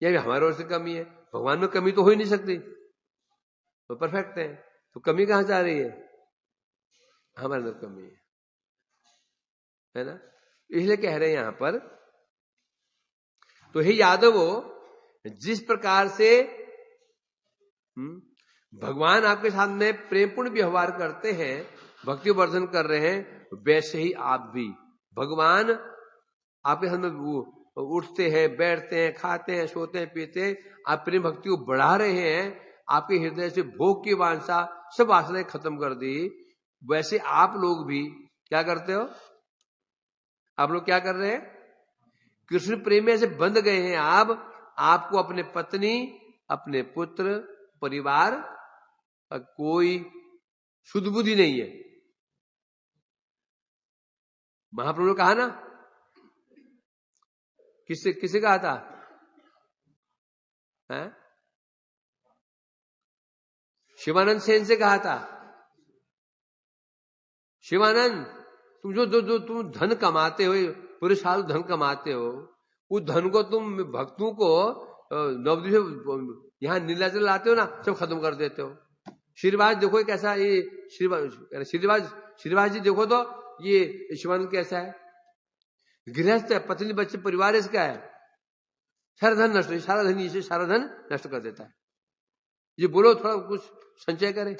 [SPEAKER 1] या भी हमारे ओर से कमी है। भगवान में कमी तो हो ही नहीं सकती, तो परफेक्ट है, तो कमी कहां से आ रही है? हमारे अंदर कमी है ना। इसलिए कह रहे हैं यहां पर, तो हे यादवो, जिस प्रकार से भगवान आपके साथ में प्रेमपूर्ण व्यवहार करते हैं, भक्ति वर्धन कर रहे हैं, वैसे ही आप भी भगवान आपके साथ में उठते हैं, बैठते हैं, खाते हैं, सोते हैं, पीते हैं, आप प्रेम भक्ति को बढ़ा रहे हैं, आपके हृदय से भोग की वांछा सब वासनाएं खत्म कर दी। वैसे आप लोग भी क्या करते हो? आप लोग क्या कर रहे हैं? कृष्ण प्रेम में ऐसे बंध गए हैं आप, आपको अपने पत्नी, अपने पुत्र, परिवार कोई शुद्ध बुद्धि नहीं है। महाप्रभु ने कहा ना, किससे कहा था? शिवानंद सेन से कहा था, शिवानंद तुम जो तुम धन कमाते हो, पूरे साल धन कमाते हो, उस धन को तुम भक्तों को नवद्वीप यहां नीलाचल लाते हो ना, सब खत्म कर देते हो। श्रीवास देखो कैसा, ये श्रीवास जी देखो तो ये शिवानंद कैसा है, गृहस्थ है, पत्नी बच्चे परिवार इसका है, सारा धन नष्ट, सारा धन नष्ट कर देता है। ये बोलो थोड़ा कुछ संचय करे,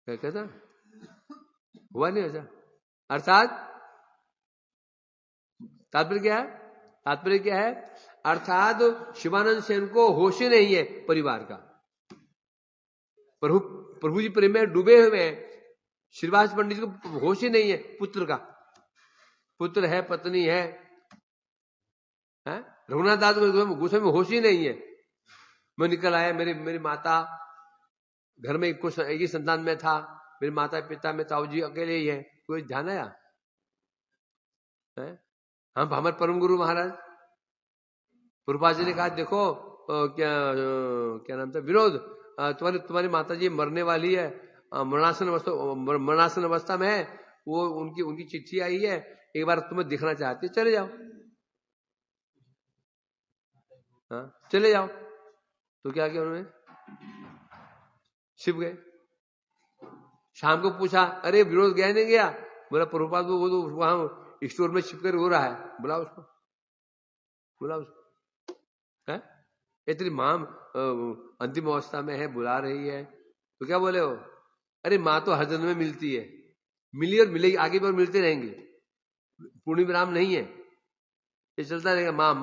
[SPEAKER 1] कैसा हुआ नहीं ऐसा। अर्थात तात्पर्य क्या है? अर्थात शिवानंद सेन को होश ही नहीं है परिवार का, प्रभु जी प्रेम में डूबे हुए हैं। श्रीवास पंडित को होश ही नहीं है पुत्र का, पुत्र है, पत्नी है? रघुनाथ दास गोस्वामी में होश ही नहीं है। मैं निकल आया, मेरी माता घर में एक ही संतान में था, मेरे माता पिता में ताऊ जी अकेले ही है, कोई ध्यान आया? हम हमारे परम गुरु महाराज प्रभुपाद जी ने कहा, देखो क्या नाम था, विनोद, तुम्हारी माता जी मरने वाली है, मरणासन अवस्था में है, वो उनकी चिट्ठी आई है, एक बार तुम्हें दिखना चाहती है, चले जाओ। चले जाओ। तो क्या किया उन्होंने? शिव गए। शाम को पूछा, अरे विनोद गया नहीं गया? बोला प्रभुपाद वो तो वहां स्टोर में छिपकर हो रहा है, बुलाओ उसको। इतनी मां अंतिम अवस्था में है, बुला रही है, तो क्या बोले हो? अरे माँ तो हर जन्म में मिलती है, मिली और मिलेगी, आगे भी और मिलते रहेंगे, पूर्ण विराम नहीं है, ये चलता रहेगा। माँ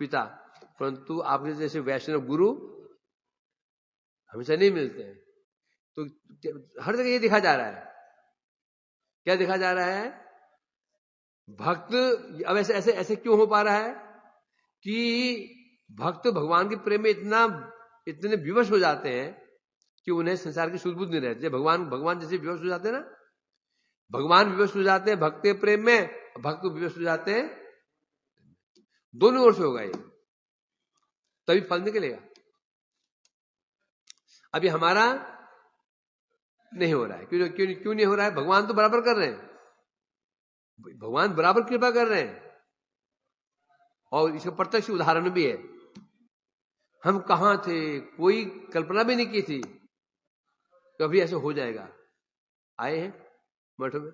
[SPEAKER 1] पिता, परंतु आपके जैसे वैष्णव गुरु हमेशा नहीं मिलते हैं। तो हर जगह ये दिखा जा रहा है, क्या दिखा जा रहा है? भक्त अब ऐसे क्यों हो पा रहा है कि भक्त भगवान के प्रेम में इतने विवश हो जाते हैं कि उन्हें संसार की सुध बुद्ध नहीं रहती। भगवान जैसे विवश हो जाते हैं ना, भगवान विवश हो जाते हैं भक्त के प्रेम में, भक्त विवश हो जाते हैं, दोनों ओर से होगा ये, तभी फल निकलेगा। अभी हमारा नहीं हो रहा है, क्यों नहीं हो रहा है? भगवान तो बराबर कर रहे हैं, भगवान बराबर कृपा कर रहे हैं, और इसका प्रत्यक्ष उदाहरण भी है। हम कहां थे, कोई कल्पना भी नहीं की थी कभी ऐसे हो जाएगा। आए हैं मठ में,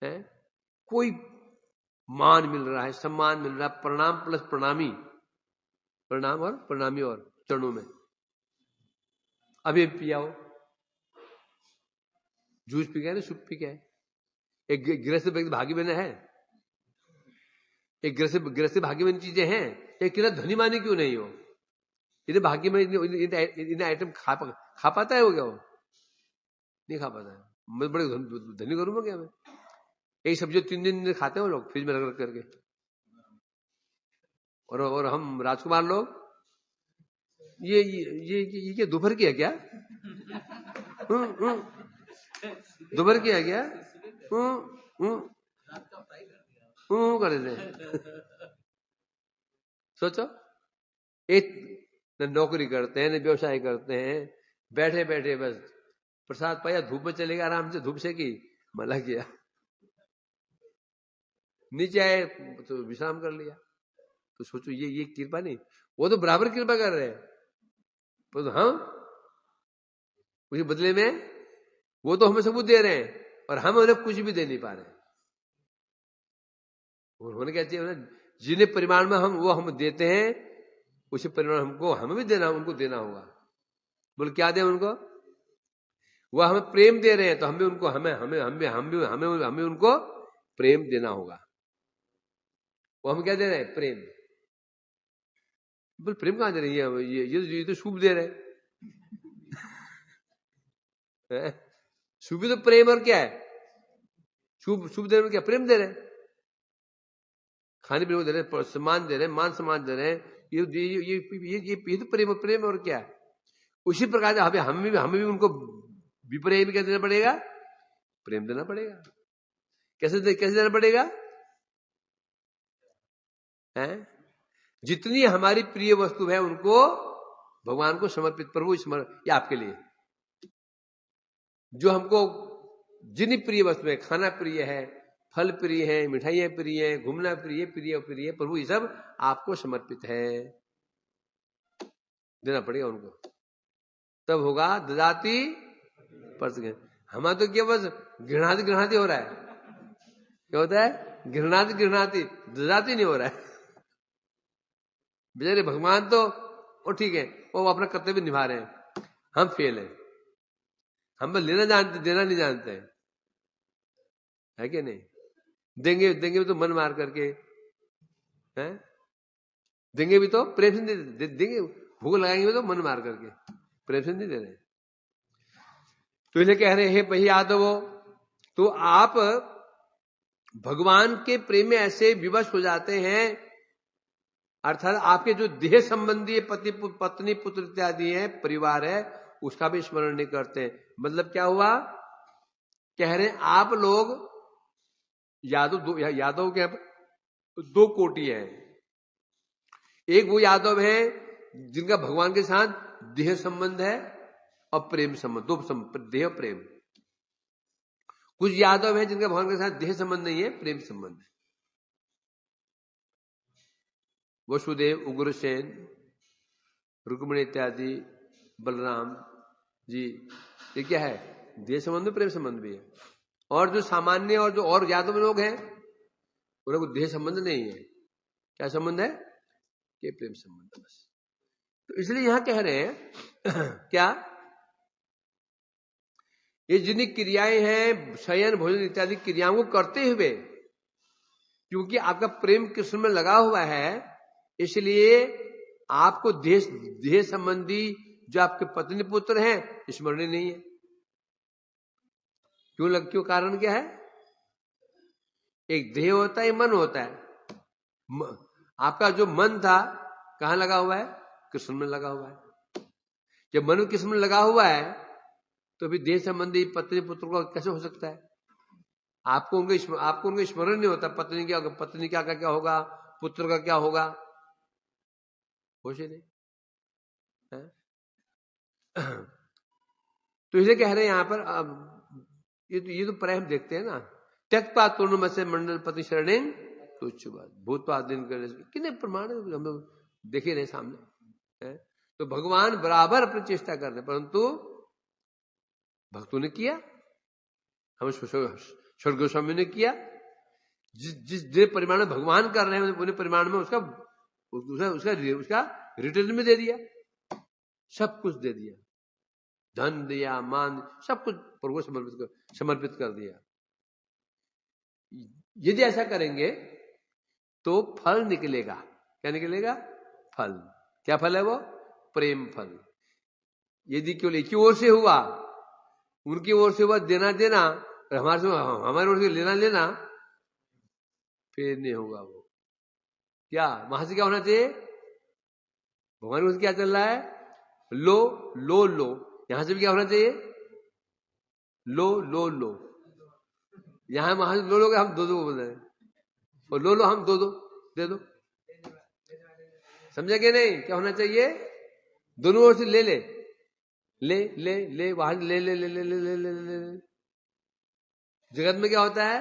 [SPEAKER 1] है कोई मान मिल रहा है, सम्मान मिल रहा है, प्रणाम प्लस प्रणामी, प्रणाम और प्रणामी और चरणों में। अभी पियाओ, जूस पी गया ना, सूप पी गया, एक गृहस्थ व्यक्ति भागी बने है, एक गृहस्थ भागी बनी चीजें हैं, एक कितना धनी मानी क्यों नहीं हो, इतने भाग्य में इतने आइटम खा पाता है वो? क्या वो नहीं खा पाता है? मैं बड़े धनी करूंगा क्या मैं? एक सब्जी 3 दिन खाते हैं वो लोग फ्रिज में रख करके। और हम राजकुमार लोग ये दोपहर की है क्या? दोपहर की है क्या? कर देते हैं। सोचो, एक न नौकरी करते हैं न व्यवसाय करते हैं, बैठे बैठे बस प्रसाद पाया, धूप में चलेगा, आराम से धूप से की मला किया, नीचे आए तो विश्राम कर लिया। तो सोचो ये कृपा नहीं, वो तो बराबर कृपा कर रहे हैं, तो हम उसके बदले में वो तो हमें सब कुछ दे रहे हैं और हम उन्हें कुछ भी दे नहीं पा रहे। उन्होंने क्या चाहिए ना, जिन्हें परिमाण में हम देते हैं उसी परिमाण हमको हमें भी देना, उनको देना होगा। बोले क्या दें उनको? वह हमें प्रेम दे रहे हैं तो हमें उनको हमें उनको प्रेम देना होगा। वो हम क्या दे रहे हैं? प्रेम। बोले प्रेम कहां दे रहे हैं? ये तो शुभ दे रहे हैं। शुभ तो प्रेम और क्या है? शुभ देने में क्या? प्रेम दे रहे हैं, खाने पीने को दे रहे हैं, सम्मान दे रहे हैं, मान सम्मान दे रहे हैं, ये तो प्रेम और क्या है? उसी प्रकार से हमें भी उनको विप्रेम क्या देना पड़ेगा? प्रेम देना पड़ेगा। कैसे देना पड़ेगा? है जितनी हमारी प्रिय वस्तु है उनको भगवान को समर्पित, प्रभु ये आपके लिए। जो हमको जितनी प्रिय वस्तु है, खाना प्रिय है, फल प्रिय है, मिठाइयां प्रिय है, घूमना प्रिय प्रिय, प्रभु ये सब आपको समर्पित है, देना पड़ेगा उनको, तब होगा ददाति परस। हमारा तो क्या बस घृणाति हो रहा है। क्या होता है? घृणाति ददाति नहीं हो रहा है। बेचारे भगवान तो वो ठीक है, वो अपना कर्तव्य निभा रहे हैं, हम फेल हैं। हम बस लेना जानते, देना नहीं जानते हैं, है कि नहीं? देंगे भी तो मन मार करके, हैं? देंगे भी तो प्रेम से देंगे, भूख लगाएंगे भी तो मन मार करके, प्रेम से नहीं दे रहे। तो इसलिए कह रहे हैं भाई यादव, तो आप भगवान के प्रेम में ऐसे विवश हो जाते हैं, अर्थात आपके जो देह संबंधी पत्नी पुत्र इत्यादि है, परिवार है, उसका भी स्मरण नहीं करते। मतलब क्या हुआ? कह रहे हैं आप लोग यादव के 2 कोटि है। एक वो यादव है जिनका भगवान के साथ देह संबंध है और प्रेम संबंध, 2 देह प्रेम। कुछ यादव है जिनका भगवान के साथ देह संबंध नहीं है, प्रेम संबंध है। वसुदेव, उग्रसेन, रुक्मिणी इत्यादि, बलराम जी, ये क्या है? देह संबंध, प्रेम संबंध भी है। और जो सामान्य और यादव लोग हैं उनको देह संबंध नहीं है। क्या संबंध है? के प्रेम संबंध बस। तो इसलिए यहां कह रहे हैं क्या, ये जितनी क्रियाएं हैं, शयन भोजन इत्यादि क्रियाओं को करते हुए, क्योंकि आपका प्रेम कृष्ण में लगा हुआ है, इसलिए आपको देह संबंधी जो आपके पत्नी पुत्र हैं स्मरण नहीं है। क्यों? कारण क्या है? एक देह होता है, मन होता है। आपका जो मन था कहां लगा हुआ है? कृष्ण में लगा हुआ है। जब मन कृष्ण में लगा हुआ है तो भी देह संबंधी पत्नी पुत्र का कैसे हो सकता है? आपको उनका स्मरण नहीं होता। पत्नी का क्या होगा, पुत्र का क्या होगा, होश ही नहीं है। तो इसे कह रहे हैं यहां पर, ये तो प्रेम देखते हैं ना, त्यक्ता तूर्णम से मंडल पति शरणें तो भूतवा दिन कितने प्रमाण हम लोग देखे रहे सामने है। तो भगवान बराबर अपनी चेष्टा कर रहे, परंतु भक्तों ने किया, हम स्वर्ग गोस्वामी ने किया। जिस परिमाण में भगवान कर रहे हैं उन्हें परिमाण में उसका रिटर्न में दे दिया, सब कुछ दे दिया, धन दिया, मान, सब कुछ प्रभु समर्पित कर दिया। यदि ऐसा करेंगे तो फल निकलेगा। क्या निकलेगा? फल। क्या फल है वो? प्रेम फल। यदि केवल एक ही ओर से हुआ, उनकी ओर से हुआ देना और हमारे ओर से लेना, फिर नहीं होगा वो। क्या वहां से क्या होना चाहिए? भगवान को क्या चल रहा है? लो लो लो। यहां से भी क्या होना चाहिए? लो लो लो। यहां वहां से लो लोगे, हम दो दो बोल रहे हैं, और लो लो हम दो दो दे दो। समझे कि नहीं? क्या होना चाहिए? दोनों ओर से ले ले ले ले ले, वहां ले ले ले ले ले ले ले ले ले। जगत में क्या होता है?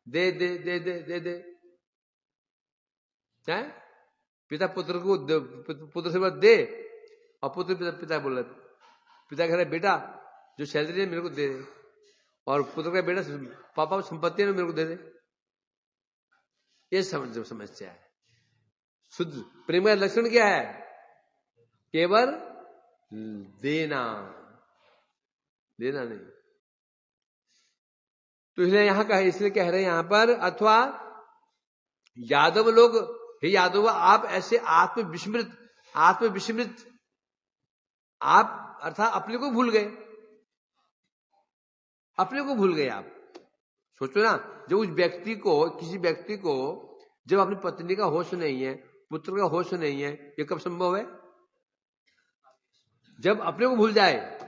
[SPEAKER 1] दे दे दे दे दे दे। है पिता पुत्र को पुत्र से बोला दे, और पुत्र पिता बोला, पिता कह रहा बेटा जो सैलरी है मेरे को दे दे, और पुत्र का बेटा पापा संपत्ति है मेरे को दे दे। ये समस्या है। शुद्ध प्रेम का लक्षण क्या है? केवल देना, देना नहीं। तो इसलिए यहां कहे, इसलिए कह रहे हैं यहां पर, अथवा यादव लोग, हे यादव आप ऐसे आत्मविस्मृत आप अर्थात अपने को भूल गए, अपने को भूल गए आप। सोचो ना, जब उस व्यक्ति को, किसी व्यक्ति को जब अपनी पत्नी का होश नहीं है, पुत्र का होश नहीं है, ये कब संभव है? जब अपने को भूल जाए,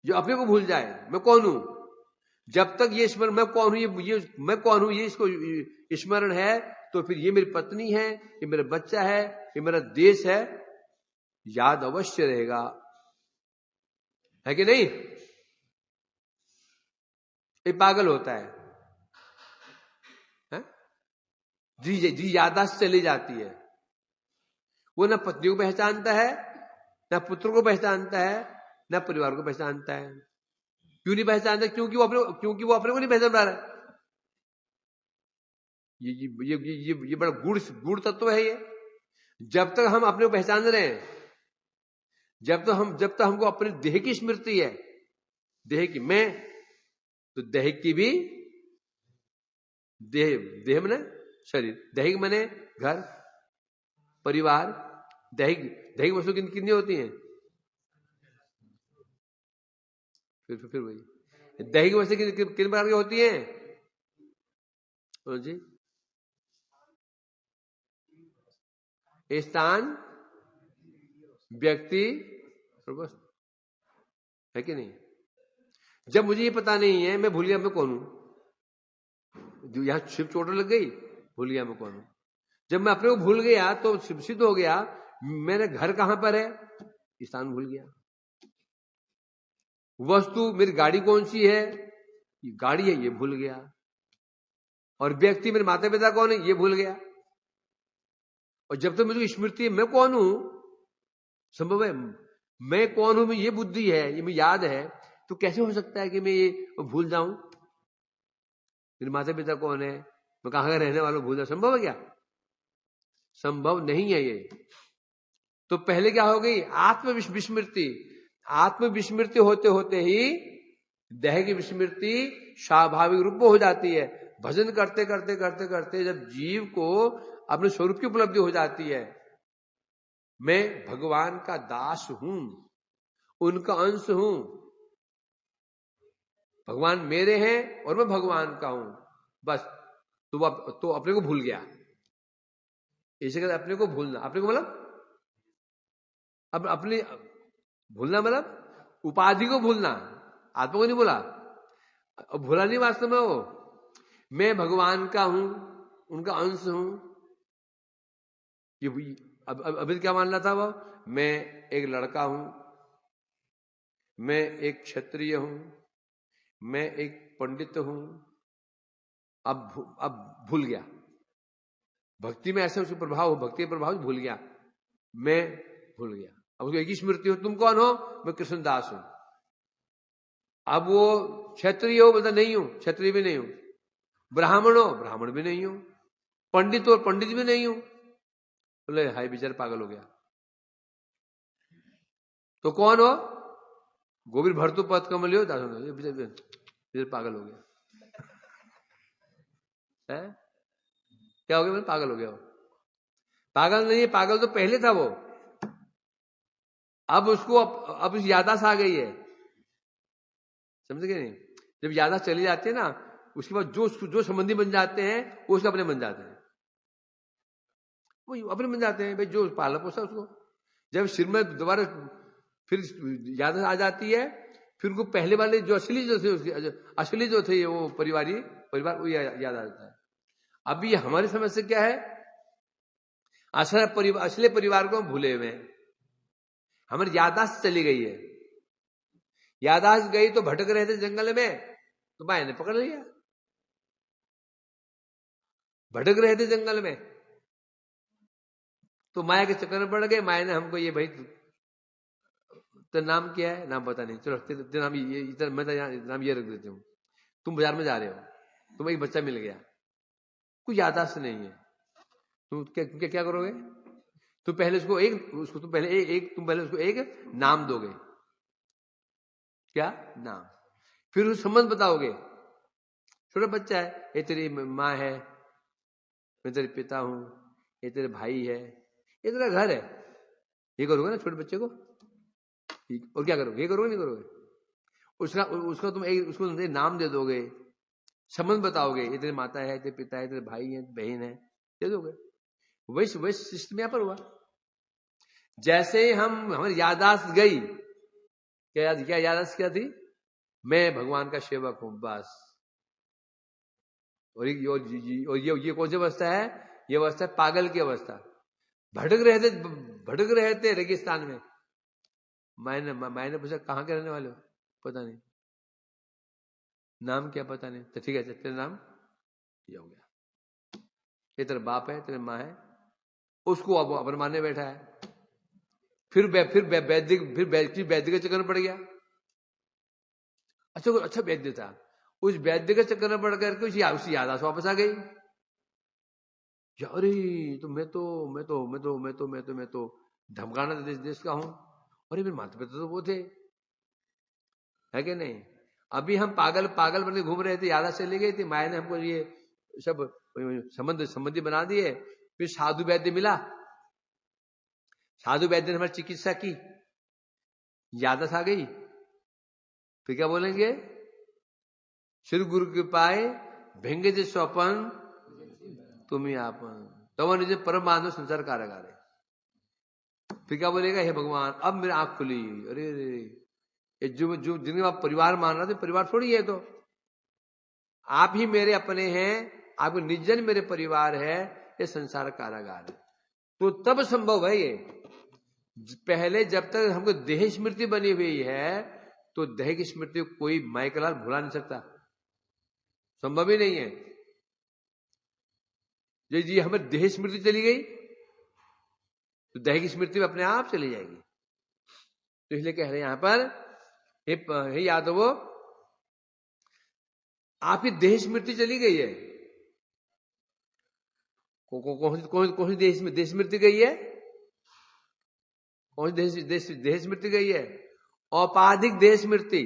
[SPEAKER 1] जो अपने को भूल जाए, मैं कौन हूं। जब तक ये स्मरण, मैं कौन हूं, ये मैं कौन हूं, ये इसको स्मरण है, तो फिर ये मेरी पत्नी है, ये मेरा बच्चा है, ये मेरा देश है, याद अवश्य रहेगा, है कि नहीं? ये पागल होता है, जी यादाश्त चली जाती है। वो ना पत्नी को पहचानता है, ना पुत्र को पहचानता है, ना परिवार को पहचानता है। क्यों नहीं पहचानता? क्योंकि वो अपने को नहीं पहचान पा रहा। ये बड़ा गुड़ तत्व है ये। जब तक हम अपने को पहचान रहे हैं, जब तक हमको अपने देह की स्मृति है, देह की, मैं तो देह की भी, देह मने शरीर, दैहिक मने घर परिवार, दैहिक वस्तु कितनी होती हैं? फिर वही दैहिक वस्तु किन प्रकार की होती हैं? तो जी स्थान, व्यक्ति और वस्तु, है कि नहीं? जब मुझे ये पता नहीं है, मैं भूल गया मैं कौन हूं। यहां शिव चोट लग गई, भूल गया मैं कौन हूं। जब मैं अपने को भूल गया तो सिद्ध हो गया मेरे घर कहां पर है, स्थान भूल गया। वस्तु, मेरी गाड़ी कौन सी है, ये गाड़ी है, ये भूल गया। और व्यक्ति, मेरे माता पिता कौन है, ये भूल गया। और जब तक मुझे स्मृति है मैं कौन हूं, संभव है मैं कौन हूं, मैं ये बुद्धि है, ये मैं याद है, तो कैसे हो सकता है कि मैं ये भूल जाऊं? मेरे माता पिता कौन है, मैं कहां का रहने वाला, भूल जाऊं? संभव है क्या? संभव नहीं है ये। तो पहले क्या हो गई? आत्मविस्मृति। आत्मविस्मृति होते होते ही देह की विस्मृति स्वाभाविक रूप में हो जाती है। भजन करते करते करते करते जब जीव को अपने स्वरूप की उपलब्धि हो जाती है, मैं भगवान का दास हूं, उनका अंश हूं, भगवान मेरे हैं और मैं भगवान का हूं, बस। तो अपने को भूल गया। इसे कहते अपने को भूलना। अपने को मतलब अब अपने भूलना मतलब उपाधि को भूलना, आत्मा को नहीं भूला। भूला नहीं वास्तव में वो, मैं भगवान का हूं, उनका अंश हूं। ये अभी क्या मान रहा था वो? मैं एक लड़का हूं, मैं एक क्षत्रिय हूं, मैं एक पंडित हूं। अब भूल गया। भक्ति में ऐसे उसका प्रभाव हो, भक्ति के प्रभाव भूल गया, मैं भूल गया। अब उसको एक ही स्मृति हो, तुम कौन हो? मैं कृष्णदास हूं। अब वो क्षत्रिय हो, बोलता नहीं हूं, क्षत्रिय भी नहीं हूं। ब्राह्मण हो, ब्राह्मण भी नहीं हूं। पंडित हो, पंडित भी नहीं हूं। बोले हाय बेचारा पागल हो गया। तो कौन हो? गोविंद भरतु पद कमलियो दास, पागल हो गया है? क्या हो गया? पागल हो गया। पागल नहीं है, पागल तो पहले था वो। अब उसको अब उस यादाश्त आ गई है, समझ गए नहीं? जब यादाश्त चली जाती है ना, उसके बाद जो संबंधी बन जाते हैं वो उसके अपने बन जाते हैं, वो अपने बन जाते हैं भाई, जो पाला पोसा उसको। जब सिर में दोबारा फिर याद आ जाती है, फिर उनको पहले वाले जो असली जो थे उसके असली जो थे वो परिवार वो याद आ जाता है। अभी हमारी समस्या क्या है, असली परिवार को हम भूले हुए हैं, हमारी यादाश्त चली गई है। यादाश्त गई तो भटक रहे थे जंगल में, तो माया ने पकड़ लिया। भटक रहे थे जंगल में तो माया के चक्कर में पड़ गए। माया ने हमको ये भाई तेरा नाम क्या है, नाम पता नहीं, चलो तेरा नाम ये, मैं नाम ये रख देती हूँ, तुम बाजार में जा रहे हो, तुम्हें एक बच्चा मिल गया, कुछ यादाश्त नहीं है, तुम क्या करोगे? तुम पहले तुम पहले उसको एक नाम दोगे, क्या नाम, फिर उस संबंध बताओगे। छोटा बच्चा है, ये तेरी माँ है, मैं तेरे पिता हूं, ये तेरे भाई है, ये तेरा घर है, ये करोगे ना छोटे बच्चे को। और क्या करोगे, ये करोगे नहीं करोगे? उसका तुम उसको नाम दे दोगे, संबंध बताओगे, ये तेरी माता है, तेरे पिता है, तेरे भाई है, बहन है, दे दोगे। वही सिस्टम यहां पर हुआ। जैसे हमारी यादाश्त गई, क्या यादाश्त क्या थी, मैं भगवान का सेवक हूं बस। और ये कौन सी अवस्था है, ये अवस्था है पागल की अवस्था। भटक रहे थे रेगिस्तान में। मैंने पूछा कहां के रहने वाले हो, पता नहीं, नाम क्या पता नहीं, तो ठीक है तेरा नाम ये हो गया, ये तेरा बाप है, तेरी माँ है, उसको अब अपन मानने बैठा है। फिर वैद्य के चक्कर में पड़ गया। अच्छा वैद्य था, उस वैद्य के चक्कर में पड़ करके उसी यादाश्त वापस आ गई। अरे तो मैं तो धमकाना देश का हूं, अरे मेरे माता पिता तो वो थे, है कि नहीं? अभी हम पागल बन के घूम रहे थे, यादाश्त चली गई थी, माया ने हमको ये सब संबंधी बना दिए। फिर साधु वैद्य मिला, साधु वैद्य ने हमारी चिकित्सा की, यादाश्त आ गई, फिर क्या बोलेंगे, श्री गुरु के पाए भेंगे जे स्वपन तुम्हें आपन, तब निजे परम बांधव संसार कारागारे। फिर क्या बोलेगा, हे भगवान अब मेरी आंख खुली, अरे जो जिनके आप परिवार मान रहे थे, परिवार थोड़ी है, तो आप ही मेरे अपने हैं, आपके निजन मेरे परिवार है, ये संसार कारागार है। तो तब संभव है ये। पहले जब तक हमको देह स्मृति बनी हुई है, तो देह की स्मृति को कोई माइकलाल भुला नहीं सकता, संभव ही नहीं है। जी हमें देह स्मृति चली गई तो देह की स्मृति अपने आप चली जाएगी। तो इसलिए कह रहे हैं यहां पर, हे यादव, आपकी देह स्मृति चली गई है। कौन सी देह स्मृति गई है, कौन सी देह स्मृति गई है? औपाधिक देह स्मृति।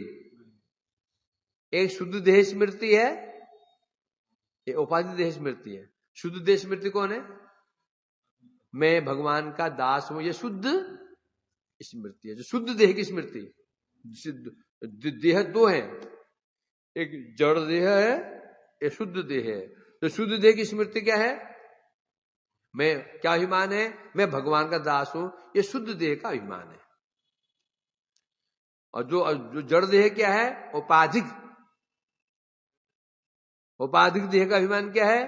[SPEAKER 1] एक शुद्ध देह स्मृति है, एक औपाधिक देह स्मृति है। शुद्ध देह स्मृति कौन है? मैं भगवान का दास हूं, ये शुद्ध स्मृति है। जो शुद्ध देह की स्मृति, देह दो है, एक जड़ देह है, एक शुद्ध देह है। तो शुद्ध देह की स्मृति क्या है? मैं क्या अभिमान है? मैं भगवान का दास हूं, ये शुद्ध देह का अभिमान है। और जो जड़ देह क्या है? औपाधिक देह का अभिमान क्या है?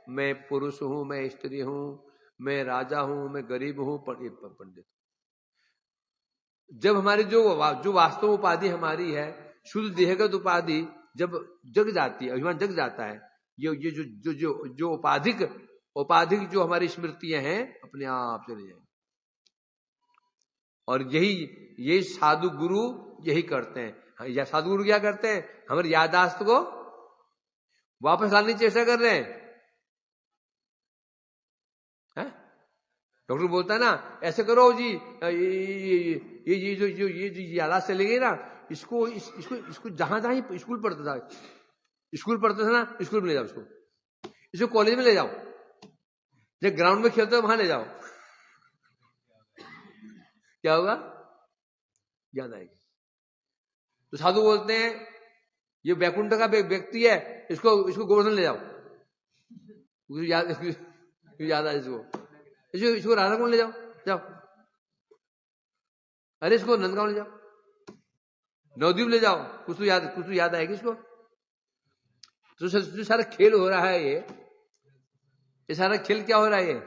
[SPEAKER 1] मैं पुरुष हूं, मैं स्त्री हूं, मैं राजा हूं, मैं गरीब हूं, पंडित। जब हमारी जो वास्तव उपाधि हमारी है, शुद्ध देहगत उपाधि जब जग जाती है, अभिमान जग जाता है, ये जो औपाधिक जो हमारी स्मृतियां हैं अपने आप चले जाएंगी। और यही साधु गुरु यही करते हैं। या साधु गुरु क्या करते हैं? हमारी यादाश्त को वापस लाने की चेष्टा कर रहे हैं। डॉक्टर बोलता है ना, ऐसे करो जी, ये जो यादाश्त चली गई ना, इसको जहां स्कूल पढ़ता था ना, स्कूल में ले जाओ, इसको कॉलेज में ले जाओ, जब ग्राउंड में खेलते हो वहां ले जाओ, क्या होगा? याद आएगी। तो साधु बोलते हैं ये वैकुंठ का व्यक्ति है, इसको गोवर्धन ले जाओ, याद आ इसको राधा कौन ले जाओ, जाओ। अरे इसको नंदगांव ले जाओ, नवद्वीप ले जाओ, कुछ तो याद आएगी इसको। तो सारा खेल हो रहा है, ये सारा खेल क्या हो रहा है, ये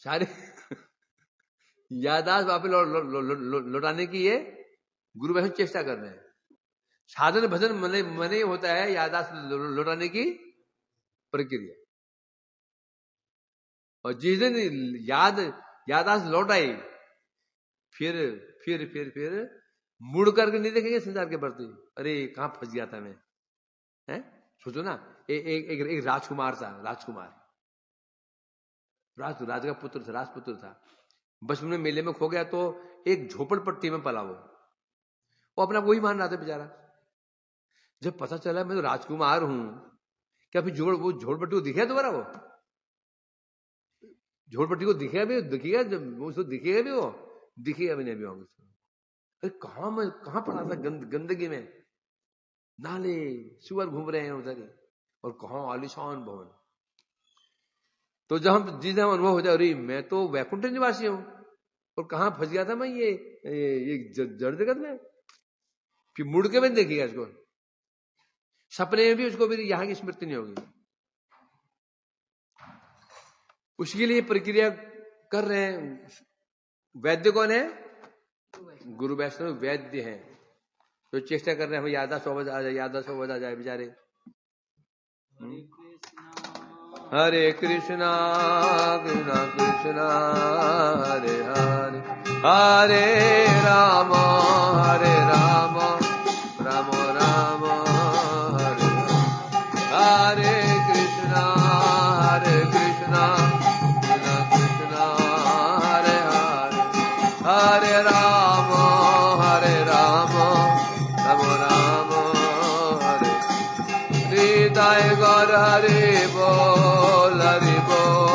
[SPEAKER 1] सारे यादाश्त वापस लौटाने की ये गुरु वैष्णव चेष्टा कर रहे हैं। साधन भजन मने होता है यादाश्त लौटाने की प्रक्रिया। और जिस दिन यादाश्त लौट आई, फिर मुड़ करके नहीं देखेंगे संसार के प्रति। अरे कहां फंस गया था मैं, हैं? सोचो ना, एक राजकुमार था, राज का पुत्र था, राजपुत्र था। बचपन में मेले में खो गया तो एक झोपड़पट्टी में पला वो अपना वही मान रहा था बेचारा। जब पता चला मैं तो राजकुमार हूं, क्या फिर वो झोपड़पट्टी को दिखेगा दोबारा, वो झोपड़पट्टी को दिखेगा जब उसको दिखेगा भी, वो दिखेगा भी नहीं भी होगा। अरे कहां पड़ा था, गंदगी में, नाले सुअर घूम रहे हैं उधर ही, और कहां आलिशान भवन। तो जब जिस दिन अनुभव हो जाए, अरे मैं तो वैकुंठ निवासी हूं, और कहां फंस गया था मैं ये जड़ जगत में। फिर मुड़ के भी देखिएगा इसको, सपने में भी उसको भी यहां की स्मृति नहीं होगी। उसके लिए प्रक्रिया कर रहे हैं। वैद्य कौन है, गुरु वैष्णव वैद्य हैं, तो चेष्टा कर रहे हैं याददाश्त आ जाए बेचारे। हरे कृष्णा कृष्णा कृष्णा हरे हरे, हरे राम राम राम हरे हरे, कृष्णा कृष्णा कृष्णा हरे हरे, हरे राम राम राम हरे। हृदय गौर हरे बोल हरि बोल।